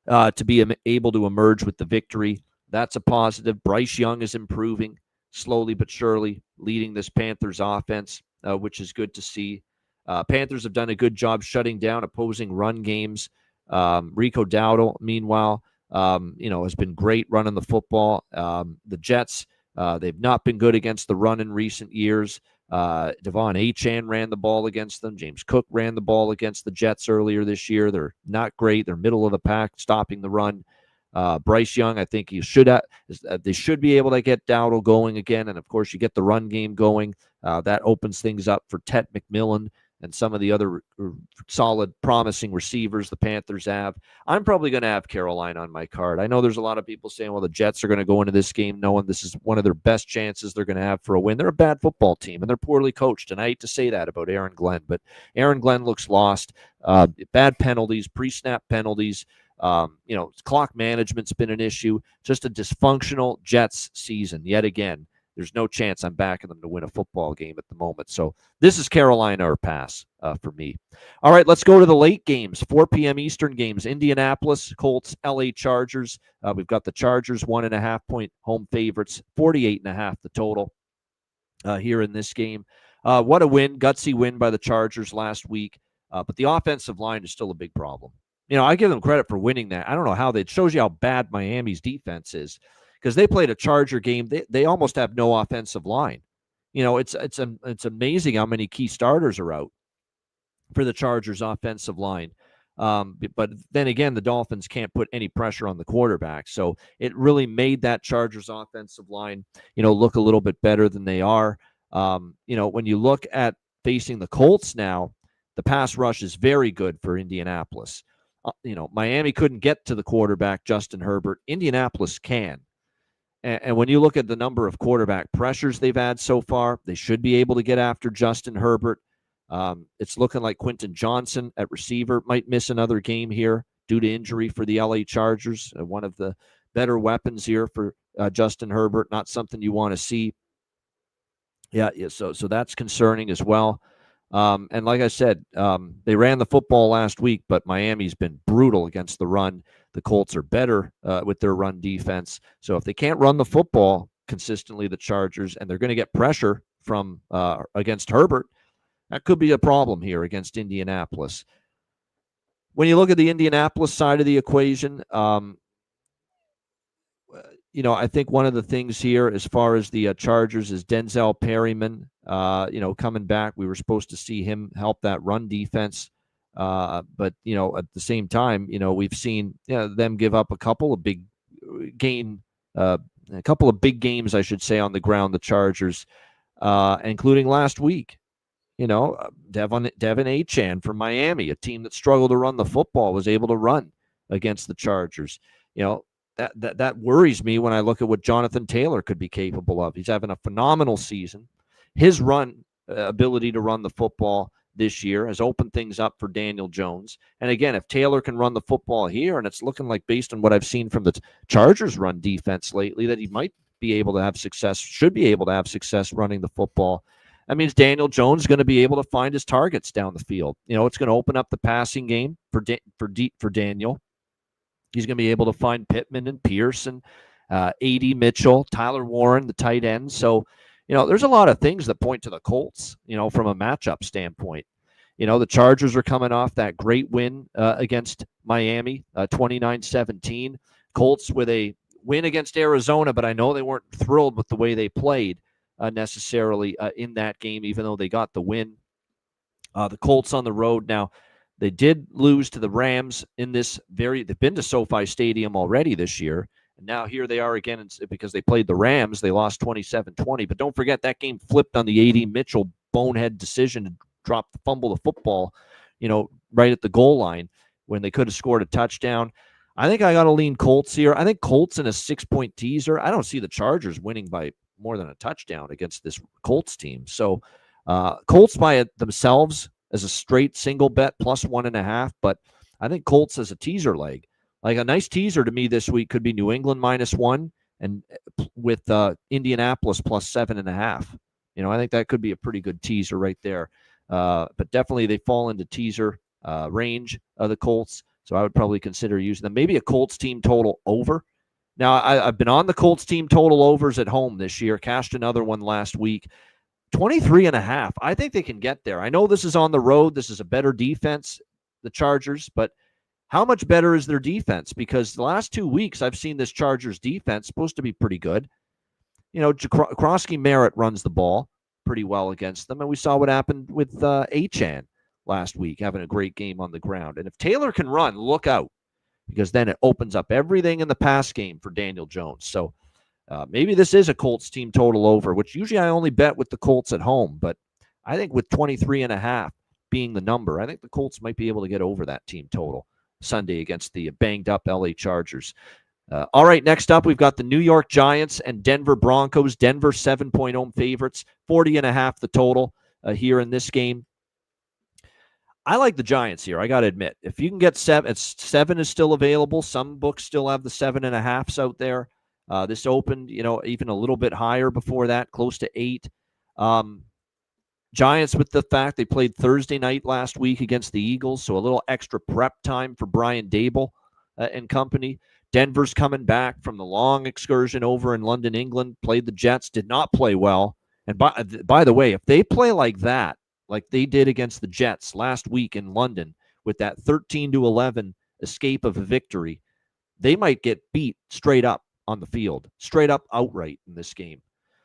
Speaker 1: to be able to emerge with the victory. That's a positive. Bryce Young is improving slowly but surely, leading this Panthers offense, which is good to see. Panthers have done a good job shutting down opposing run games. Rico Dowdle, meanwhile, has been great running the football. The Jets, they've not been good against the run in recent years. Devon Achane ran the ball against them. James Cook ran the ball against the Jets earlier this year. They're not great. They're middle of the pack, stopping the run. Bryce Young, I think they should be able to get Dowdle going again. And, of course, you get the run game going. That opens things up for Tet McMillan and some of the other solid, promising receivers the Panthers have. I'm probably going to have Carolina on my card. I know there's a lot of people saying, well, the Jets are going to go into this game knowing this is one of their best chances they're going to have for a win. They're a bad football team, and they're poorly coached, and I hate to say that about Aaron Glenn, but Aaron Glenn looks lost. Bad penalties, pre-snap penalties. Clock management's been an issue. Just a dysfunctional Jets season yet again. There's no chance I'm backing them to win a football game at the moment. So this is Carolina or pass for me. All right, let's go to the late games, 4 p.m. Eastern games. Indianapolis Colts, LA Chargers. We've got the Chargers 1.5-point home favorites, 48.5 the total here in this game. What a win, gutsy win by the Chargers last week. But the offensive line is still a big problem. I give them credit for winning that. I don't know how it shows you how bad Miami's defense is, because they played a Charger game. They almost have no offensive line. It's amazing how many key starters are out for the Chargers offensive line. But then again, the Dolphins can't put any pressure on the quarterback. So it really made that Chargers offensive line, look a little bit better than they are. When you look at facing the Colts now, the pass rush is very good for Indianapolis. Miami couldn't get to the quarterback, Justin Herbert. Indianapolis can. And when you look at the number of quarterback pressures they've had so far, they should be able to get after Justin Herbert. It's looking like Quentin Johnson at receiver might miss another game here due to injury for the LA Chargers. One of the better weapons here for Justin Herbert. Not something you want to see. Yeah. So that's concerning as well. And like I said, they ran the football last week, but Miami's been brutal against the run. The Colts are better with their run defense. So if they can't run the football consistently, the Chargers, and they're going to get pressure from against Herbert, that could be a problem here against Indianapolis. When you look at the Indianapolis side of the equation, I think one of the things here as far as the Chargers is Denzel Perryman, coming back. We were supposed to see him help that run defense. But, at the same time, we've seen them give up a couple of big games, I should say, on the ground, the Chargers, including last week. Devon Achane from Miami, a team that struggled to run the football, was able to run against the Chargers. That worries me when I look at what Jonathan Taylor could be capable of. He's having a phenomenal season. His ability to run the football this year has opened things up for Daniel Jones. And again, if Taylor can run the football here, and it's looking like based on what I've seen from the Chargers run defense lately, that he might be able to have success, should be able to have success running the football. That means Daniel Jones is going to be able to find his targets down the field. It's going to open up the passing game for Daniel. He's going to be able to find Pittman and Pierce and A.D. Mitchell, Tyler Warren, the tight end. So, there's a lot of things that point to the Colts, from a matchup standpoint. The Chargers are coming off that great win against Miami, 29-17. Colts with a win against Arizona, but I know they weren't thrilled with the way they played necessarily in that game, even though they got the win. The Colts on the road now. They did lose to the Rams in this they've been to SoFi Stadium already this year. And now here they are again because they played the Rams. They lost 27-20. But don't forget that game flipped on the A.D. Mitchell bonehead decision to fumble the football, right at the goal line when they could have scored a touchdown. I think I got to lean Colts here. I think Colts in a 6-point teaser. I don't see the Chargers winning by more than a touchdown against this Colts team. So Colts by themselves as a straight single bet plus 1.5, but I think Colts as a teaser leg. Like a nice teaser to me this week could be New England -1 and with Indianapolis plus 7.5. I think that could be a pretty good teaser right there. But definitely they fall into teaser range of the Colts, so I would probably consider using them. Maybe a Colts team total over. Now, I've been on the Colts team total overs at home this year, cashed another one last week. 23.5. I think they can get there. I know this is on the road. This is a better defense, the Chargers, but how much better is their defense? Because the last 2 weeks, I've seen this Chargers defense supposed to be pretty good. Jakrowski Merritt runs the ball pretty well against them, and we saw what happened with Achane last week, having a great game on the ground. And if Taylor can run, look out, because then it opens up everything in the pass game for Daniel Jones. So maybe this is a Colts team total over, which usually I only bet with the Colts at home. But I think with 23.5 being the number, I think the Colts might be able to get over that team total Sunday against the banged-up LA Chargers. All right, next up, we've got the New York Giants and Denver Broncos. Denver 7-point home favorites, 40.5 the total here in this game. I like the Giants here, I got to admit. If you can get 7, 7 is still available. Some books still have the 7.5s out there. This opened, even a little bit higher before that, close to 8. Giants, with the fact they played Thursday night last week against the Eagles, so a little extra prep time for Brian Daboll and company. Denver's coming back from the long excursion over in London, England, played the Jets, did not play well. And by the way, if they play like that, like they did against the Jets last week in London with that 13-11 escape of a victory, they might get beat straight up on the field, straight up outright in this game.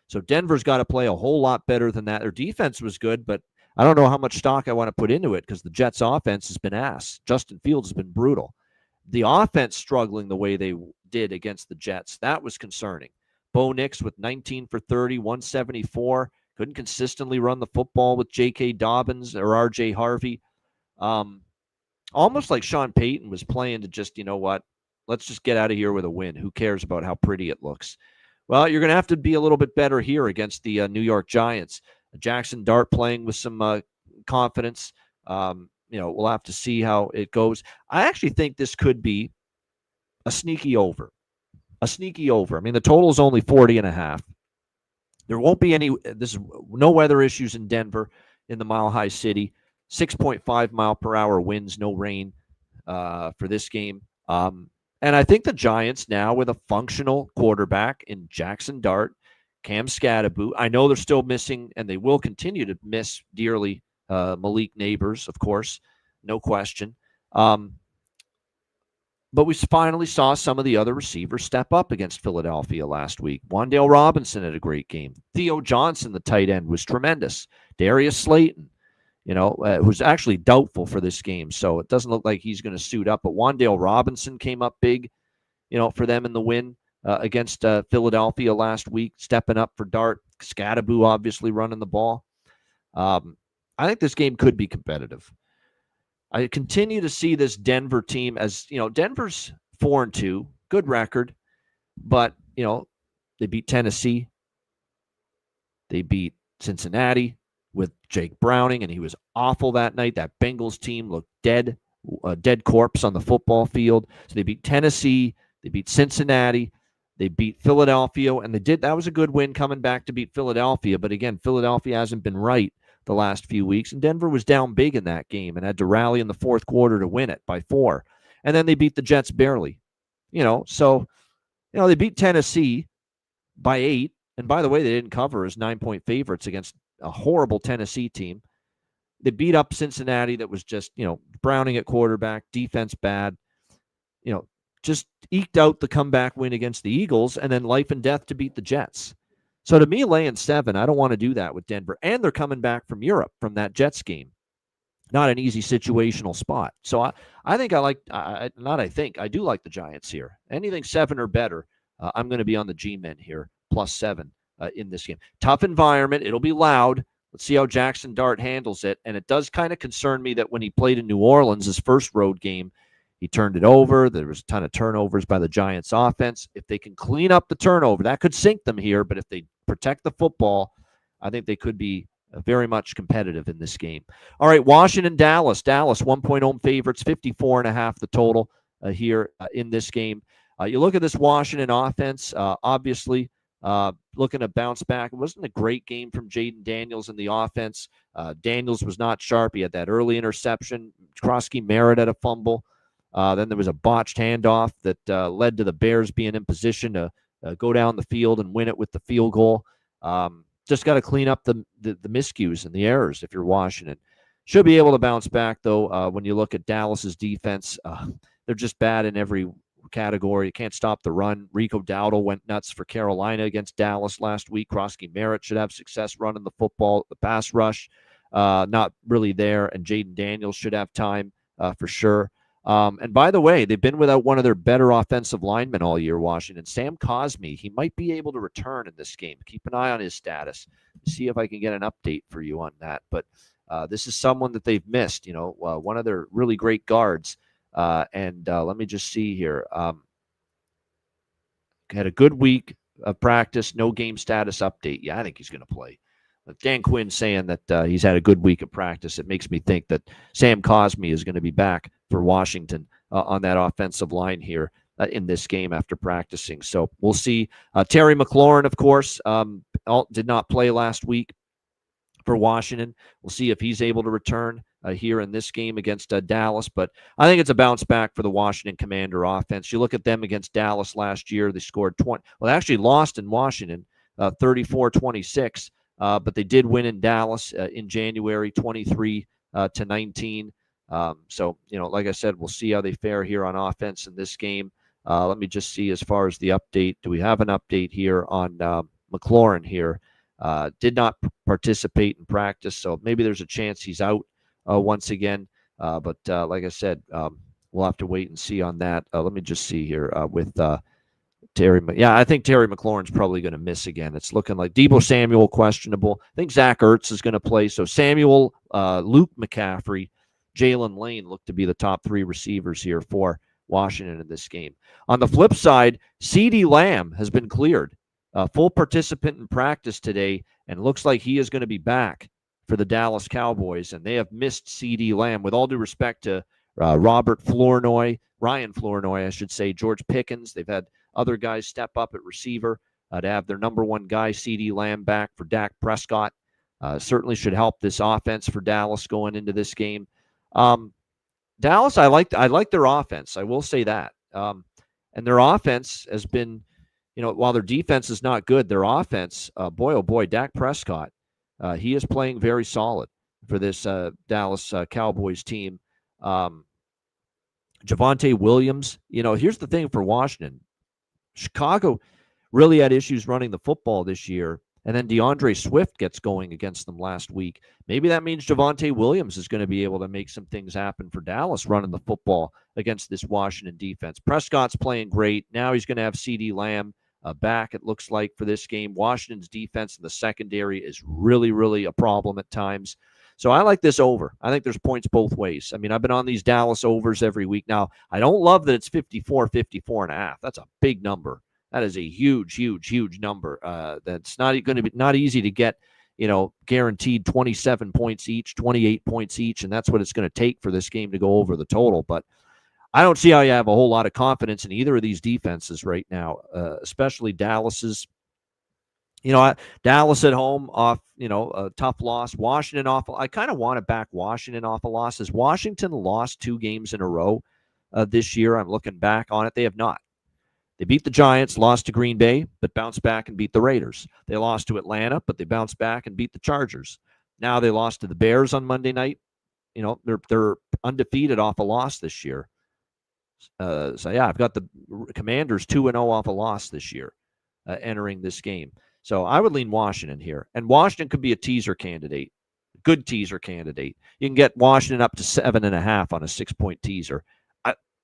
Speaker 1: So Denver's got to play a whole lot better than that. Their defense was good, but I don't know how much stock I want to put into it because the Jets' offense has been ass. Justin Fields has been brutal. The offense struggling the way they did against the Jets, that was concerning. Bo Nix with 19 for 30, 174. Couldn't consistently run the football with J.K. Dobbins or R.J. Harvey. Almost like Sean Payton was playing to just, let's just get out of here with a win. Who cares about how pretty it looks? Well, you're going to have to be a little bit better here against the New York Giants. Jackson Dart playing with some confidence. We'll have to see how it goes. I actually think this could be a sneaky over. I mean, the total is only 40.5. There won't be no weather issues in Denver in the Mile High City. 6.5 mile per hour winds, no rain for this game. And I think the Giants now with a functional quarterback in Jackson Dart, Cam Skattebo. I know they're still missing, and they will continue to miss dearly Malik Neighbors, of course, no question. But we finally saw some of the other receivers step up against Philadelphia last week. Wan'Dale Robinson had a great game. Theo Johnson, the tight end, was tremendous. Darius Slayton, who's actually doubtful for this game, so it doesn't look like he's going to suit up. But Wan'Dale Robinson came up big, for them in the win against Philadelphia last week, stepping up for Dart. Skattebo obviously running the ball. I think this game could be competitive. I continue to see this Denver team as, Denver's 4-2, good record, but, they beat Tennessee. They beat Cincinnati with Jake Browning, and he was awful that night. That Bengals team looked dead, a dead corpse on the football field. So they beat Tennessee, they beat Cincinnati, They beat Philadelphia, and that was a good win coming back to beat Philadelphia. But again, Philadelphia hasn't been right the last few weeks, and Denver was down big in that game and had to rally in the fourth quarter to win it by 4. And then they beat the Jets barely. So they beat Tennessee by 8. And by the way, they didn't cover as 9-point favorites against a horrible Tennessee team. They beat up Cincinnati that was just, Browning at quarterback, defense bad, just eked out the comeback win against the Eagles, and then life and death to beat the Jets. So to me, laying 7, I don't want to do that with Denver. And they're coming back from Europe from that Jets game. Not an easy situational spot. So I think I do like the Giants here. Anything 7 or better, I'm going to be on the G-men here, +7 in this game. Tough environment. It'll be loud. Let's see how Jackson Dart handles it. And it does kind of concern me that when he played in New Orleans, his first road game, he turned it over. There was a ton of turnovers by the Giants offense. If they can clean up the turnover, that could sink them here. But if they protect the football, I think they could be very much competitive in this game. All right, Washington, Dallas. Dallas, 1-point home favorites, 54.5 the total here in this game. You look at this Washington offense, obviously looking to bounce back. It wasn't a great game from Jaden Daniels in the offense. Daniels was not sharp. He had that early interception. Krosky Merritt had a fumble. Then there was a botched handoff that led to the Bears being in position to go down the field and win it with the field goal. Just got to clean up the miscues and the errors if you're Washington. Should be able to bounce back, though, when you look at Dallas's defense. They're just bad in every category. You can't stop the run. Rico Dowdle went nuts for Carolina against Dallas last week. Krosky Merritt should have success running the football. The pass rush, not really there. And Jaden Daniels should have time for sure. And by the way, they've been without one of their better offensive linemen all year, Washington. Sam Cosmi, he might be able to return in this game. Keep an eye on his status. See if I can get an update for you on that. But this is someone that they've missed, one of their really great guards. And let me just see here. Had a good week of practice, no game status update. Yeah, I think he's going to play. Dan Quinn saying that he's had a good week of practice. It makes me think that Sam Cosmi is going to be back for Washington on that offensive line here in this game after practicing. So we'll see. Terry McLaurin, of course, did not play last week for Washington. We'll see if he's able to return here in this game against Dallas. But I think it's a bounce back for the Washington Commander offense. You look at them against Dallas last year, they scored 20. Well, they actually lost in Washington, 34-26. But they did win in Dallas in January, 23-19. So, like I said, we'll see how they fare here on offense in this game. Let me just see as far as the update. Do we have an update here on McLaurin here? Did not participate in practice, so maybe there's a chance he's out once again. But like I said, we'll have to wait and see on that. Let me just see here with Terry. Yeah, I think Terry McLaurin's probably going to miss again. It's looking like Deebo Samuel questionable. I think Zach Ertz is going to play. So Samuel, Luke McCaffrey, Jalen Lane look to be the top 3 receivers here for Washington in this game. On the flip side, CeeDee Lamb has been cleared. Full participant in practice today, and looks like he is going to be back for the Dallas Cowboys. And they have missed CeeDee Lamb, with all due respect to Ryan Flournoy, I should say, George Pickens. They've had other guys step up at receiver to have their number 1 guy, CeeDee Lamb, back for Dak Prescott. Certainly should help this offense for Dallas going into this game. Dallas, I like their offense. I will say that. And their offense has been, while their defense is not good, their offense, boy, oh boy, Dak Prescott, he is playing very solid for this Dallas Cowboys team. Javonte Williams, here's the thing for Washington. Chicago really had issues running the football this year, and then DeAndre Swift gets going against them last week. Maybe that means Javonte Williams is going to be able to make some things happen for Dallas running the football against this Washington defense. Prescott's playing great. Now he's going to have CeeDee Lamb back, it looks like, for this game. Washington's defense in the secondary is really, really a problem at times. So I like this over. I think there's points both ways. I mean, I've been on these Dallas overs every week. Now, I don't love that it's 54.5. That's a big number. That is a huge, huge, huge number. That's not going to be not easy to get, guaranteed 27 points each, 28 points each, and that's what it's going to take for this game to go over the total. But I don't see how you have a whole lot of confidence in either of these defenses right now, especially Dallas's. Dallas at home off, a tough loss. Washington off. I kind of want to back Washington off a loss. Has Washington lost 2 games in a row this year? I'm looking back on it. They have not. They beat the Giants, lost to Green Bay, but bounced back and beat the Raiders. They lost to Atlanta, but they bounced back and beat the Chargers. Now they lost to the Bears on Monday night. They're undefeated off a loss this year. I've got the Commanders 2-0 off a loss this year entering this game. So I would lean Washington here. And Washington could be a teaser candidate, good teaser candidate. You can get Washington up to 7.5 on a 6-point teaser.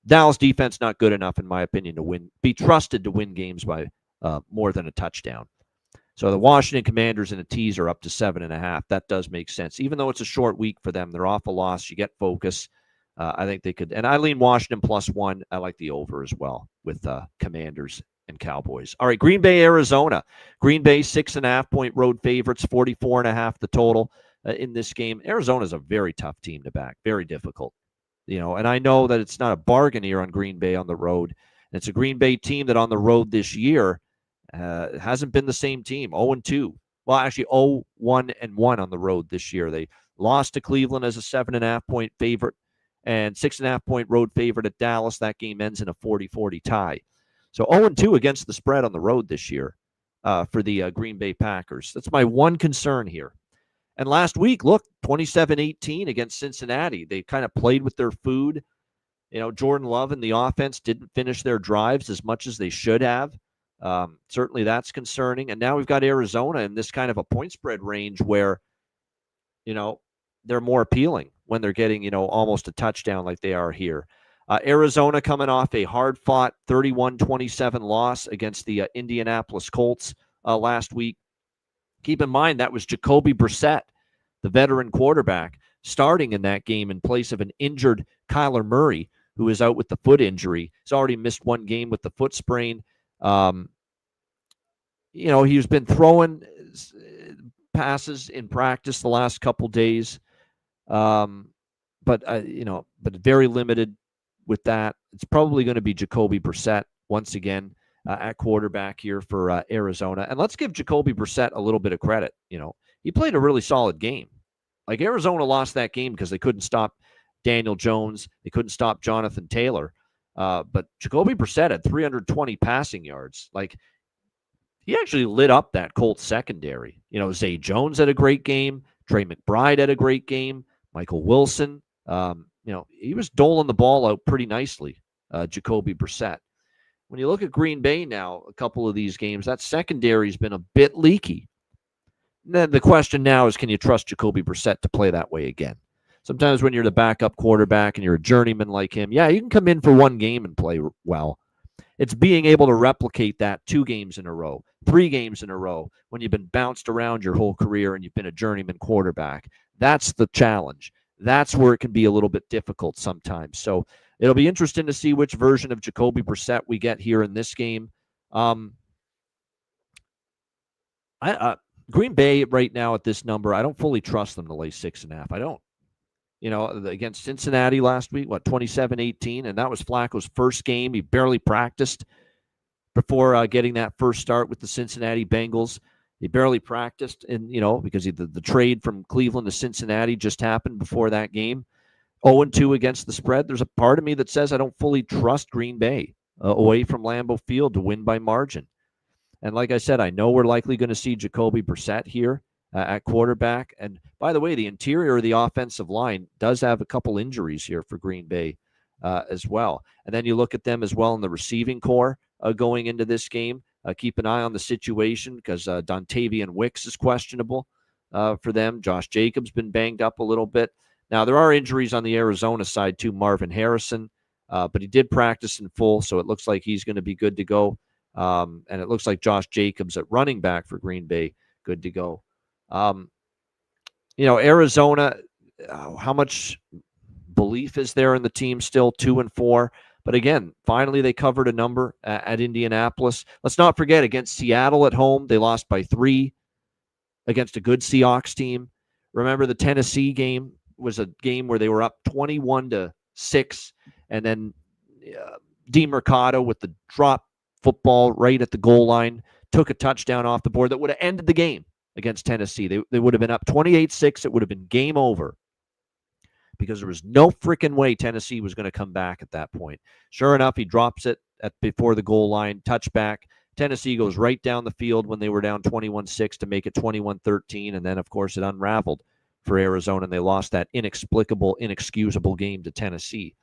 Speaker 1: Dallas defense not good enough, in my opinion, to be trusted to win games by more than a touchdown. So the Washington Commanders in a teaser up to 7.5. That does make sense. Even though it's a short week for them, they're off a loss. You get focus. I think they could. And I lean Washington +1. I like the over as well with Commanders and Cowboys. All right, Green Bay, Arizona. Green Bay 6.5-point road favorites, 44.5 the total in this game. Arizona's a very tough team to back, very difficult. And I know that it's not a bargain here on Green Bay on the road. It's a Green Bay team that on the road this year hasn't been the same team. 0-2. Well, actually 0-1-1 on the road this year. They lost to Cleveland as a 7.5-point favorite and 6.5-point road favorite at Dallas. That game ends in a 40-40 tie. So 0-2 against the spread on the road this year for the Green Bay Packers. That's my one concern here. And last week, look, 27-18 against Cincinnati. They kind of played with their food. Jordan Love and the offense didn't finish their drives as much as they should have. Certainly that's concerning. And now we've got Arizona in this kind of a point spread range where, they're more appealing when they're getting, almost a touchdown like they are here. Arizona coming off a hard-fought 31-27 loss against the Indianapolis Colts last week. Keep in mind, that was Jacoby Brissett, the veteran quarterback, starting in that game in place of an injured Kyler Murray, who is out with the foot injury. He's already missed 1 game with the foot sprain. He's been throwing passes in practice the last couple days, but very limited with that. It's probably going to be Jacoby Brissett once again at quarterback here for Arizona. And let's give Jacoby Brissett a little bit of credit. He played a really solid game. Like, Arizona lost that game because they couldn't stop Daniel Jones. They couldn't stop Jonathan Taylor. But Jacoby Brissett had 320 passing yards. Like, he actually lit up that Colts secondary. Zay Jones had a great game. Trey McBride had a great game. Michael Wilson. He was doling the ball out pretty nicely, Jacoby Brissett. When you look at Green Bay now, a couple of these games, that secondary's been a bit leaky. And then the question now is, can you trust Jacoby Brissett to play that way again? Sometimes when you're the backup quarterback and you're a journeyman like him, yeah, you can come in for 1 game and play well. It's being able to replicate that 2 games in a row, 3 games in a row, when you've been bounced around your whole career and you've been a journeyman quarterback. That's the challenge. That's where it can be a little bit difficult sometimes. So it'll be interesting to see which version of Jacoby Brissett we get here in this game. Green Bay right now at this number, I don't fully trust them to lay 6.5. I don't. Against Cincinnati last week, 27-18, and that was Flacco's first game. He barely practiced before getting that first start with the Cincinnati Bengals. He barely practiced, because the trade from Cleveland to Cincinnati just happened before that game. 0-2 against the spread. There's a part of me that says I don't fully trust Green Bay away from Lambeau Field to win by margin. And like I said, I know we're likely going to see Jacoby Brissett here at quarterback. And by the way, the interior of the offensive line does have a couple injuries here for Green Bay as well. And then you look at them as well in the receiving core going into this game. Keep an eye on the situation because Dontavian Wicks is questionable for them. Josh Jacobs been banged up a little bit. Now, there are injuries on the Arizona side too. Marvin Harrison, but he did practice in full, so it looks like he's going to be good to go. And it looks like Josh Jacobs at running back for Green Bay, good to go. Arizona, how much belief is there in the team still? 2-4. But again, finally they covered a number at Indianapolis. Let's not forget, against Seattle at home, they lost by 3 against a good Seahawks team. Remember, the Tennessee game was a game where they were up 21-6, and then DeMercado with the drop football right at the goal line, took a touchdown off the board that would have ended the game against Tennessee. They would have been up 28-6. It would have been game over because there was no freaking way Tennessee was going to come back at that point. Sure enough, he drops it before the goal line, touchback. Tennessee goes right down the field when they were down 21-6 to make it 21-13, and then, of course, it unraveled for Arizona, and they lost that inexplicable, inexcusable game to Tennessee.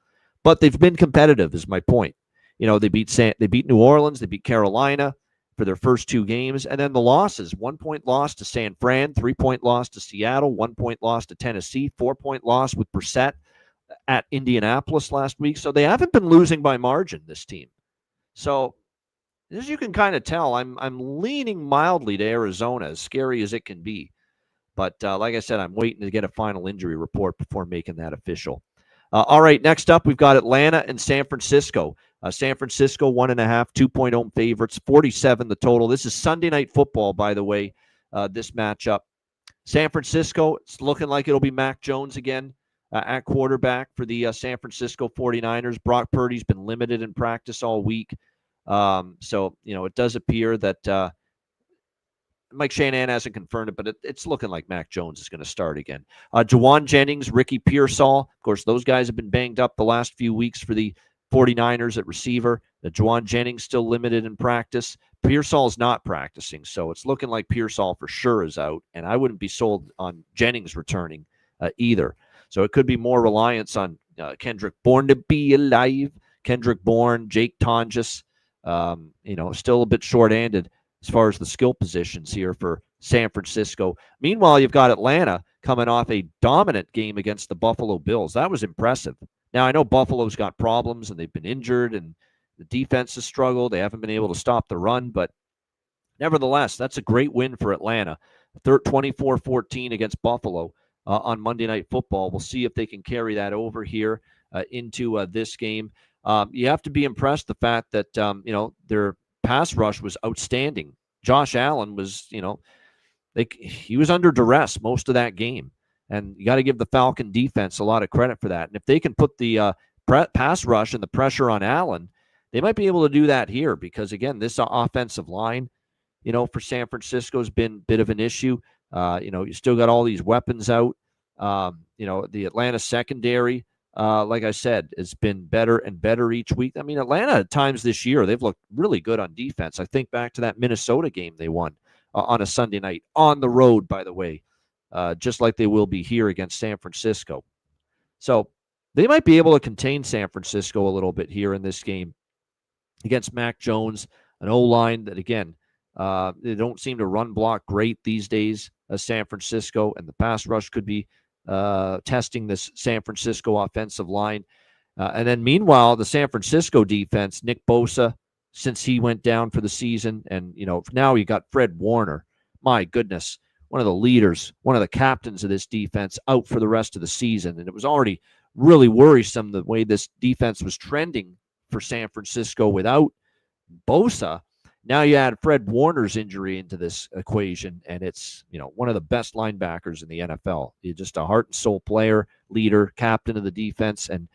Speaker 1: But they've been competitive, is my point. They beat New Orleans, they beat Carolina for their first 2 games, and then the losses: 1-point loss to San Fran, 3-point loss to Seattle, 1-point loss to Tennessee, 4-point loss with Brissett at Indianapolis last week. So they haven't been losing by margin, this team. So as you can kind of tell, I'm leaning mildly to Arizona, as scary as it can be. But like I said, I'm waiting to get a final injury report before making that official. All right, next up, we've got Atlanta and San Francisco. San Francisco, 1.5, 2-point home favorites, 47 the total. This is Sunday Night Football, by the way, this matchup. San Francisco, it's looking like it'll be Mac Jones again at quarterback for the San Francisco 49ers. Brock Purdy's been limited in practice all week. So, it does appear that Mike Shanahan hasn't confirmed it, but it's looking like Mac Jones is going to start again. Juwan Jennings, Ricky Pearsall, of course, those guys have been banged up the last few weeks for the 49ers at receiver. Juwan Jennings still limited in practice. Pearsall's not practicing, so it's looking like Pearsall for sure is out, and I wouldn't be sold on Jennings returning either. So it could be more reliance on Kendrick Bourne to be alive. Kendrick Bourne, Jake Tonjes, still a bit short-handed as far as the skill positions here for San Francisco. Meanwhile, you've got Atlanta coming off a dominant game against the Buffalo Bills. That was impressive. Now, I know Buffalo's got problems, and they've been injured, and the defense has struggled. They haven't been able to stop the run, but nevertheless, that's a great win for Atlanta. 24-14 against Buffalo on Monday Night Football. We'll see if they can carry that over here into this game. You have to be impressed the fact that, their pass rush was outstanding. Josh Allen was, he was under duress most of that game. And you got to give the Falcon defense a lot of credit for that. And if they can put the pass rush and the pressure on Allen, they might be able to do that here because, again, this offensive line, for San Francisco has been a bit of an issue. You still got all these weapons out. The Atlanta secondary, like I said, has been better and better each week. I mean, Atlanta at times this year, they've looked really good on defense. I think back to that Minnesota game they won on a Sunday night on the road, by the way, just like they will be here against San Francisco. So they might be able to contain San Francisco a little bit here in this game against Mac Jones, an O-line that, again, they don't seem to run block great these days, San Francisco, and the pass rush could be testing this San Francisco offensive line. And then meanwhile, the San Francisco defense, Nick Bosa, since he went down for the season, and now you got Fred Warner. My goodness, one of the leaders, one of the captains of this defense, out for the rest of the season. And it was already really worrisome the way this defense was trending for San Francisco without Bosa. Now you add Fred Warner's injury into this equation, and it's one of the best linebackers in the NFL. He's just a heart and soul player, leader, captain of the defense, and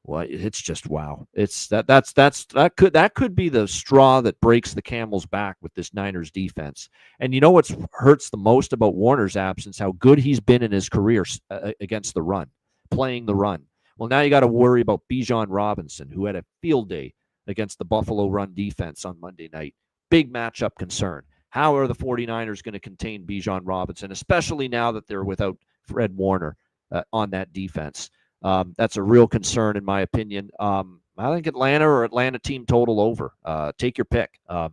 Speaker 1: it's just wow. It's that could be the straw that breaks the camel's back with this Niners defense. And what hurts the most about Warner's absence? How good he's been in his career against the run, playing the run. Well, now you got to worry about Bijan Robinson, who had a field day against the Buffalo run defense on Monday night. Big matchup concern. How are the 49ers going to contain Bijan Robinson, especially now that they're without Fred Warner on that defense? That's a real concern, in my opinion. I think Atlanta or Atlanta team total over. Take your pick. I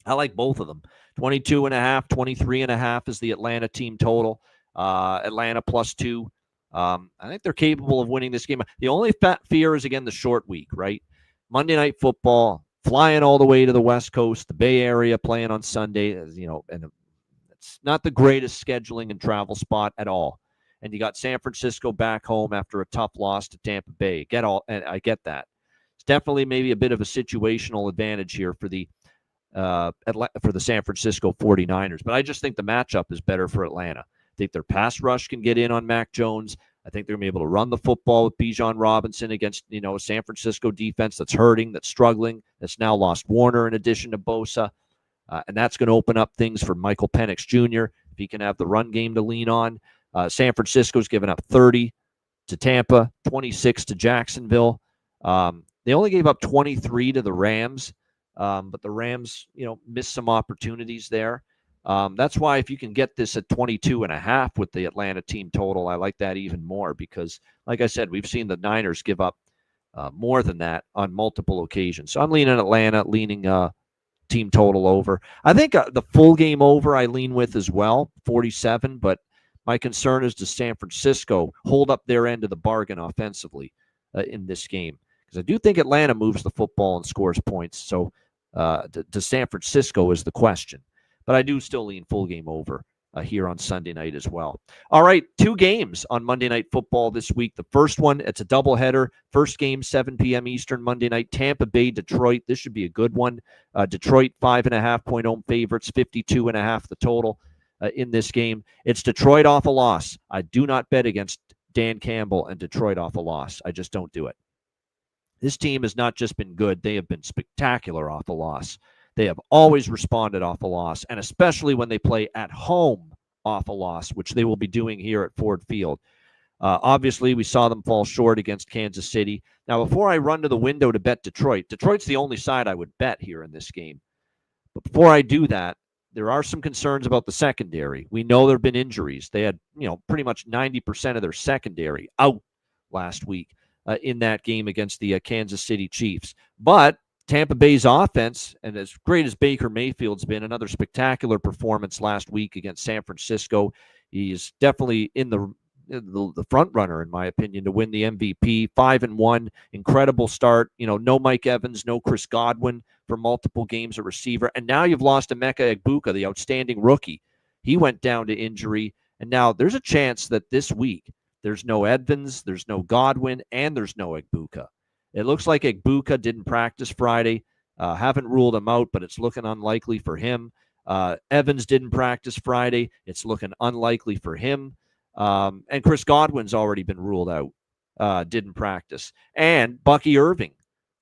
Speaker 1: like both of them. 22.5, 23.5 is the Atlanta team total. Atlanta +2. I think they're capable of winning this game. The only fear is, again, the short week, right? Monday Night Football, flying all the way to the West Coast, the Bay Area, playing on Sunday, and it's not the greatest scheduling and travel spot at all. And you got San Francisco back home after a tough loss to Tampa Bay. And I get that. It's definitely maybe a bit of a situational advantage here for the San Francisco 49ers. But I just think the matchup is better for Atlanta. I think their pass rush can get in on Mac Jones. I think they're going to be able to run the football with Bijan Robinson against, a San Francisco defense that's hurting, that's struggling, that's now lost Warner in addition to Bosa. And that's going to open up things for Michael Penix Jr. if he can have the run game to lean on. San Francisco's given up 30 to Tampa, 26 to Jacksonville. They only gave up 23 to the Rams, but the Rams, missed some opportunities there. That's why if you can get this at 22.5 with the Atlanta team total, I like that even more because, like I said, we've seen the Niners give up more than that on multiple occasions. So I'm leaning Atlanta, leaning team total over. I think the full game over I lean with as well, 47, but my concern is does San Francisco hold up their end of the bargain offensively in this game? Because I do think Atlanta moves the football and scores points. So to San Francisco is the question. But I do still lean full game over here on Sunday night as well. All right, 2 games on Monday Night Football this week. The first one, it's a doubleheader. First game, 7 p.m. Eastern Monday night, Tampa Bay, Detroit. This should be a good one. Detroit, 5.5-point home favorites, 52.5 the total in this game. It's Detroit off a loss. I do not bet against Dan Campbell and Detroit off a loss. I just don't do it. This team has not just been good. They have been spectacular off a loss. They have always responded off a loss, and especially when they play at home off a loss, which they will be doing here at Ford Field. Obviously, we saw them fall short against Kansas City. Now, before I run to the window to bet Detroit's the only side I would bet here in this game. But before I do that, there are some concerns about the secondary. We know there have been injuries. They had, pretty much 90% of their secondary out last week in that game against the Kansas City Chiefs. But Tampa Bay's offense, and as great as Baker Mayfield's been, another spectacular performance last week against San Francisco. He's definitely in the front runner, in my opinion, to win the MVP. 5-1, incredible start. No Mike Evans, no Chris Godwin for multiple games at receiver. And now you've lost Emeka Egbuka, the outstanding rookie. He went down to injury. And now there's a chance that this week there's no Evans, there's no Godwin, and there's no Egbuka. It looks like Egbuka didn't practice Friday. Haven't ruled him out, but it's looking unlikely for him. Evans didn't practice Friday. It's looking unlikely for him. And Chris Godwin's already been ruled out, didn't practice. And Bucky Irving,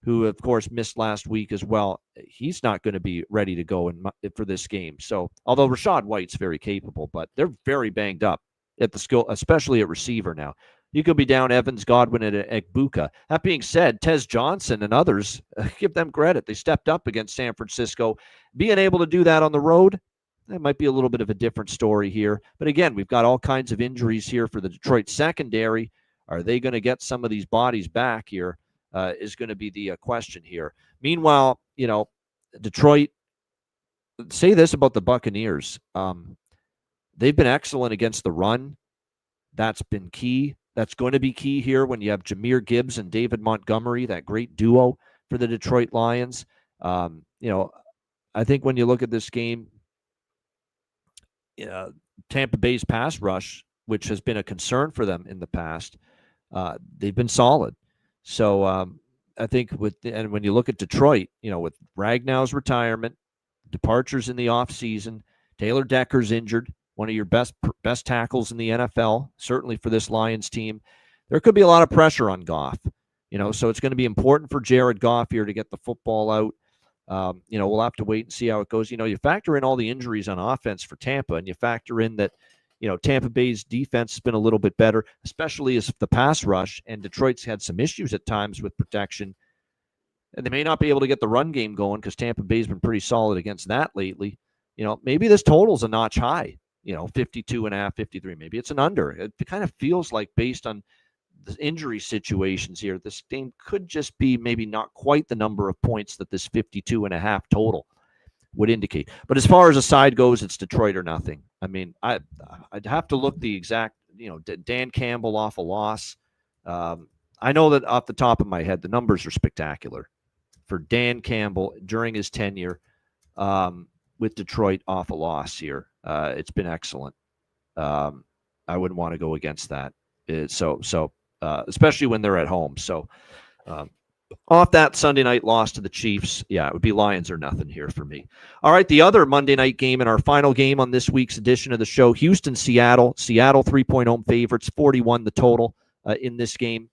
Speaker 1: who, of course, missed last week as well, he's not going to be ready to go for this game. So, although Rachaad White's very capable, but they're very banged up at the skill, especially at receiver now. You could be down Evans, Godwin, and Egbuka. That being said, Tez Johnson and others, give them credit. They stepped up against San Francisco. Being able to do that on the road, that might be a little bit of a different story here. But again, we've got all kinds of injuries here for the Detroit secondary. Are they going to get some of these bodies back here is going to be the question here. Meanwhile, Detroit, say this about the Buccaneers. They've been excellent against the run. That's been key. That's going to be key here when you have Jahmyr Gibbs and David Montgomery, that great duo for the Detroit Lions. I think when you look at this game, Tampa Bay's pass rush, which has been a concern for them in the past, they've been solid. So I think and when you look at Detroit, with Ragnow's retirement, departures in the offseason, Taylor Decker's injured, one of your best tackles in the NFL, certainly for this Lions team. There could be a lot of pressure on Goff, so it's going to be important for Jared Goff here to get the football out. We'll have to wait and see how it goes. You factor in all the injuries on offense for Tampa, and you factor in that, Tampa Bay's defense has been a little bit better, especially as the pass rush, and Detroit's had some issues at times with protection. And they may not be able to get the run game going because Tampa Bay's been pretty solid against that lately. Maybe this total's a notch high. 52.5, 53. Maybe it's an under. It kind of feels like, based on the injury situations here, this game could just be maybe not quite the number of points that this 52.5 total would indicate. But as far as a side goes, it's Detroit or nothing. I mean, I'd have to look the exact, Dan Campbell off a loss. I know that off the top of my head, the numbers are spectacular for Dan Campbell during his tenure with Detroit off a loss here. It's been excellent. I wouldn't want to go against that. So especially when they're at home. So Off that Sunday night loss to the Chiefs, yeah, it would be Lions or nothing here for me. All right, the other Monday night game and our final game on this week's edition of the show, Houston-Seattle. Seattle 3-point home favorites, 41 the total in this game.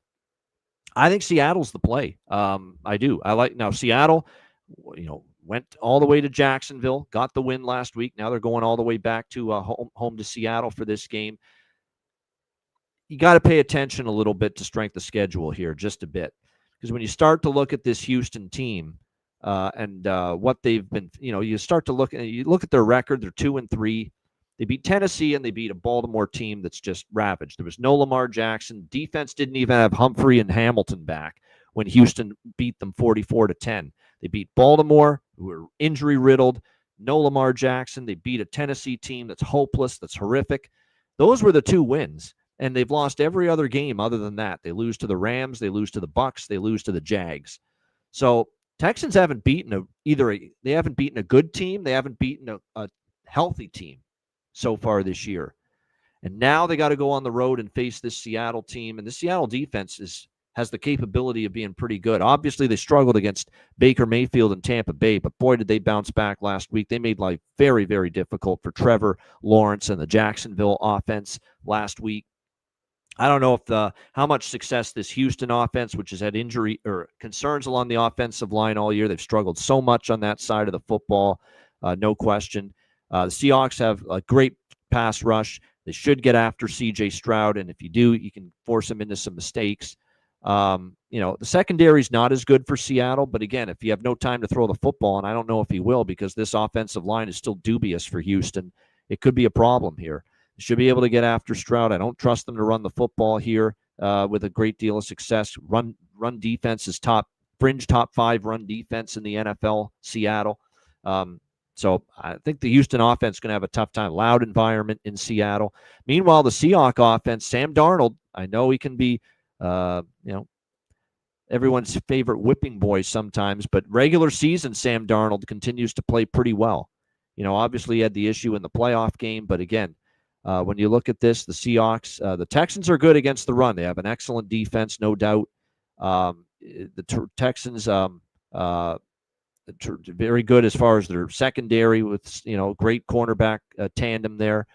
Speaker 1: I think Seattle's the play. I do. I like now Seattle, went all the way to Jacksonville, got the win last week. Now they're going all the way back to home to Seattle for this game. You got to pay attention a little bit to strength of schedule here, just a bit. Because when you start to look at this Houston team and what they've been, you start to look at their record. They're 2-3. They beat Tennessee and they beat a Baltimore team that's just ravaged. There was no Lamar Jackson. Defense didn't even have Humphrey and Hamilton back when Houston beat them 44-10. They beat Baltimore, who were injury riddled. No Lamar Jackson. They beat a Tennessee team that's hopeless, that's horrific. Those were the two wins. And they've lost every other game other than that. They lose to the Rams, they lose to the Bucs, they lose to the Jags. So Texans haven't beaten they haven't beaten a good team, they haven't beaten a healthy team so far this year. And now they got to go on the road and face this Seattle team. And the Seattle defense has the capability of being pretty good. Obviously, they struggled against Baker Mayfield and Tampa Bay, but boy, did they bounce back last week. They made life very, very difficult for Trevor Lawrence and the Jacksonville offense last week. I don't know if how much success this Houston offense, which has had injury or concerns along the offensive line all year. They've struggled so much on that side of the football, no question. The Seahawks have a great pass rush. They should get after C.J. Stroud, and if you do, you can force him into some mistakes. The secondary is not as good for Seattle, but again, if you have no time to throw the football, and I don't know if he will because this offensive line is still dubious for Houston, it could be a problem here. Should be able to get after Stroud. I don't trust them to run the football here with a great deal of success. Run defense is fringe top 5 run defense in the NFL, Seattle. So I think the Houston offense is going to have a tough time. Loud environment in Seattle. Meanwhile, the Seahawks offense, Sam Darnold, I know he can be, everyone's favorite whipping boy sometimes, but regular season Sam Darnold continues to play pretty well. Obviously he had the issue in the playoff game, but again, when you look at this, the Seahawks, the Texans are good against the run. They have an excellent defense, no doubt. The Texans, very good as far as their secondary with, great cornerback tandem there.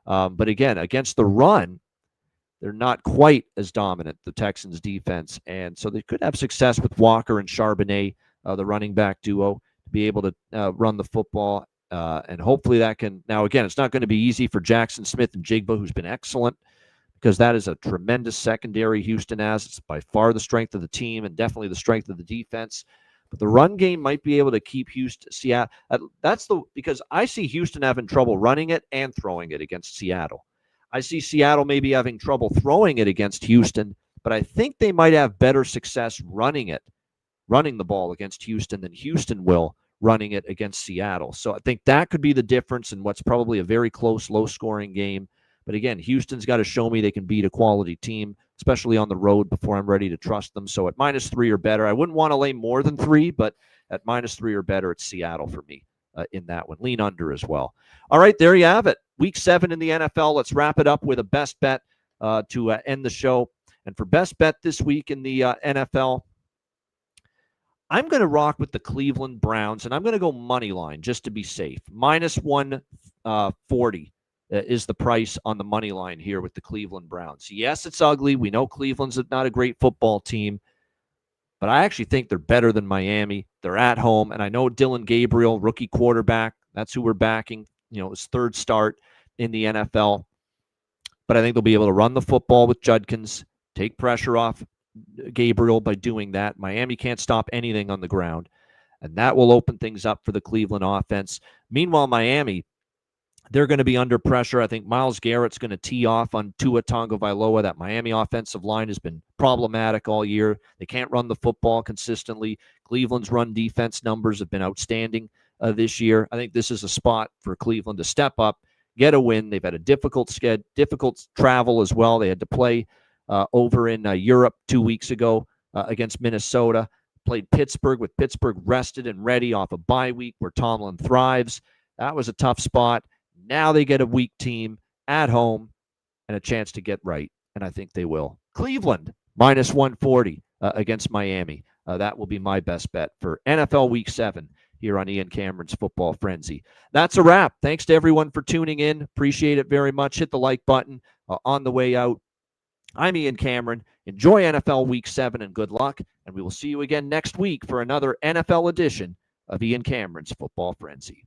Speaker 1: But again, against the run, they're not quite as dominant, the Texans defense. And so they could have success with Walker and Charbonnet, the running back duo, to be able to run the football. And hopefully that can, now again, it's not going to be easy for Jackson Smith and Jigba, who's been excellent, because that is a tremendous secondary Houston has. It's by far the strength of the team and definitely the strength of the defense. But the run game might be able to keep Seattle. Because I see Houston having trouble running it and throwing it against Seattle. I see Seattle maybe having trouble throwing it against Houston, but I think they might have better success running the ball against Houston than Houston will running it against Seattle. So I think that could be the difference in what's probably a very close, low-scoring game. But again, Houston's got to show me they can beat a quality team, especially on the road, before I'm ready to trust them. So at -3 or better, I wouldn't want to lay more than 3, but at -3 or better, it's Seattle for me in that one. Lean under as well. All right, there you have it. Week 7 in the NFL. Let's wrap it up with a best bet to end the show. And for best bet this week in the NFL, I'm going to rock with the Cleveland Browns, and I'm going to go money line just to be safe. -140 is the price on the money line here with the Cleveland Browns. Yes, it's ugly. We know Cleveland's not a great football team, but I actually think they're better than Miami. They're at home, and I know Dylan Gabriel, rookie quarterback, that's who we're backing, his 3rd start in the NFL. But I think they'll be able to run the football with Judkins, take pressure off Gabriel by doing that. Miami can't stop anything on the ground, and that will open things up for the Cleveland offense. Meanwhile, Miami, they're going to be under pressure. I think Myles Garrett's going to tee off on Tua Tagovailoa. That Miami offensive line has been problematic all year. They can't run the football consistently. Cleveland's run defense numbers have been outstanding this year. I think this is a spot for Cleveland to step up, get a win. They've had a difficult travel as well. They had to play over in Europe 2 weeks ago against Minnesota. Played Pittsburgh with Pittsburgh rested and ready off a bye week where Tomlin thrives. That was a tough spot. Now they get a weak team at home and a chance to get right, and I think they will. Cleveland, -140 against Miami. That will be my best bet for NFL Week 7 here on Ian Cameron's Football Frenzy. That's a wrap. Thanks to everyone for tuning in. Appreciate it very much. Hit the like button on the way out. I'm Ian Cameron. Enjoy NFL Week 7 and good luck. And we will see you again next week for another NFL edition of Ian Cameron's Football Frenzy.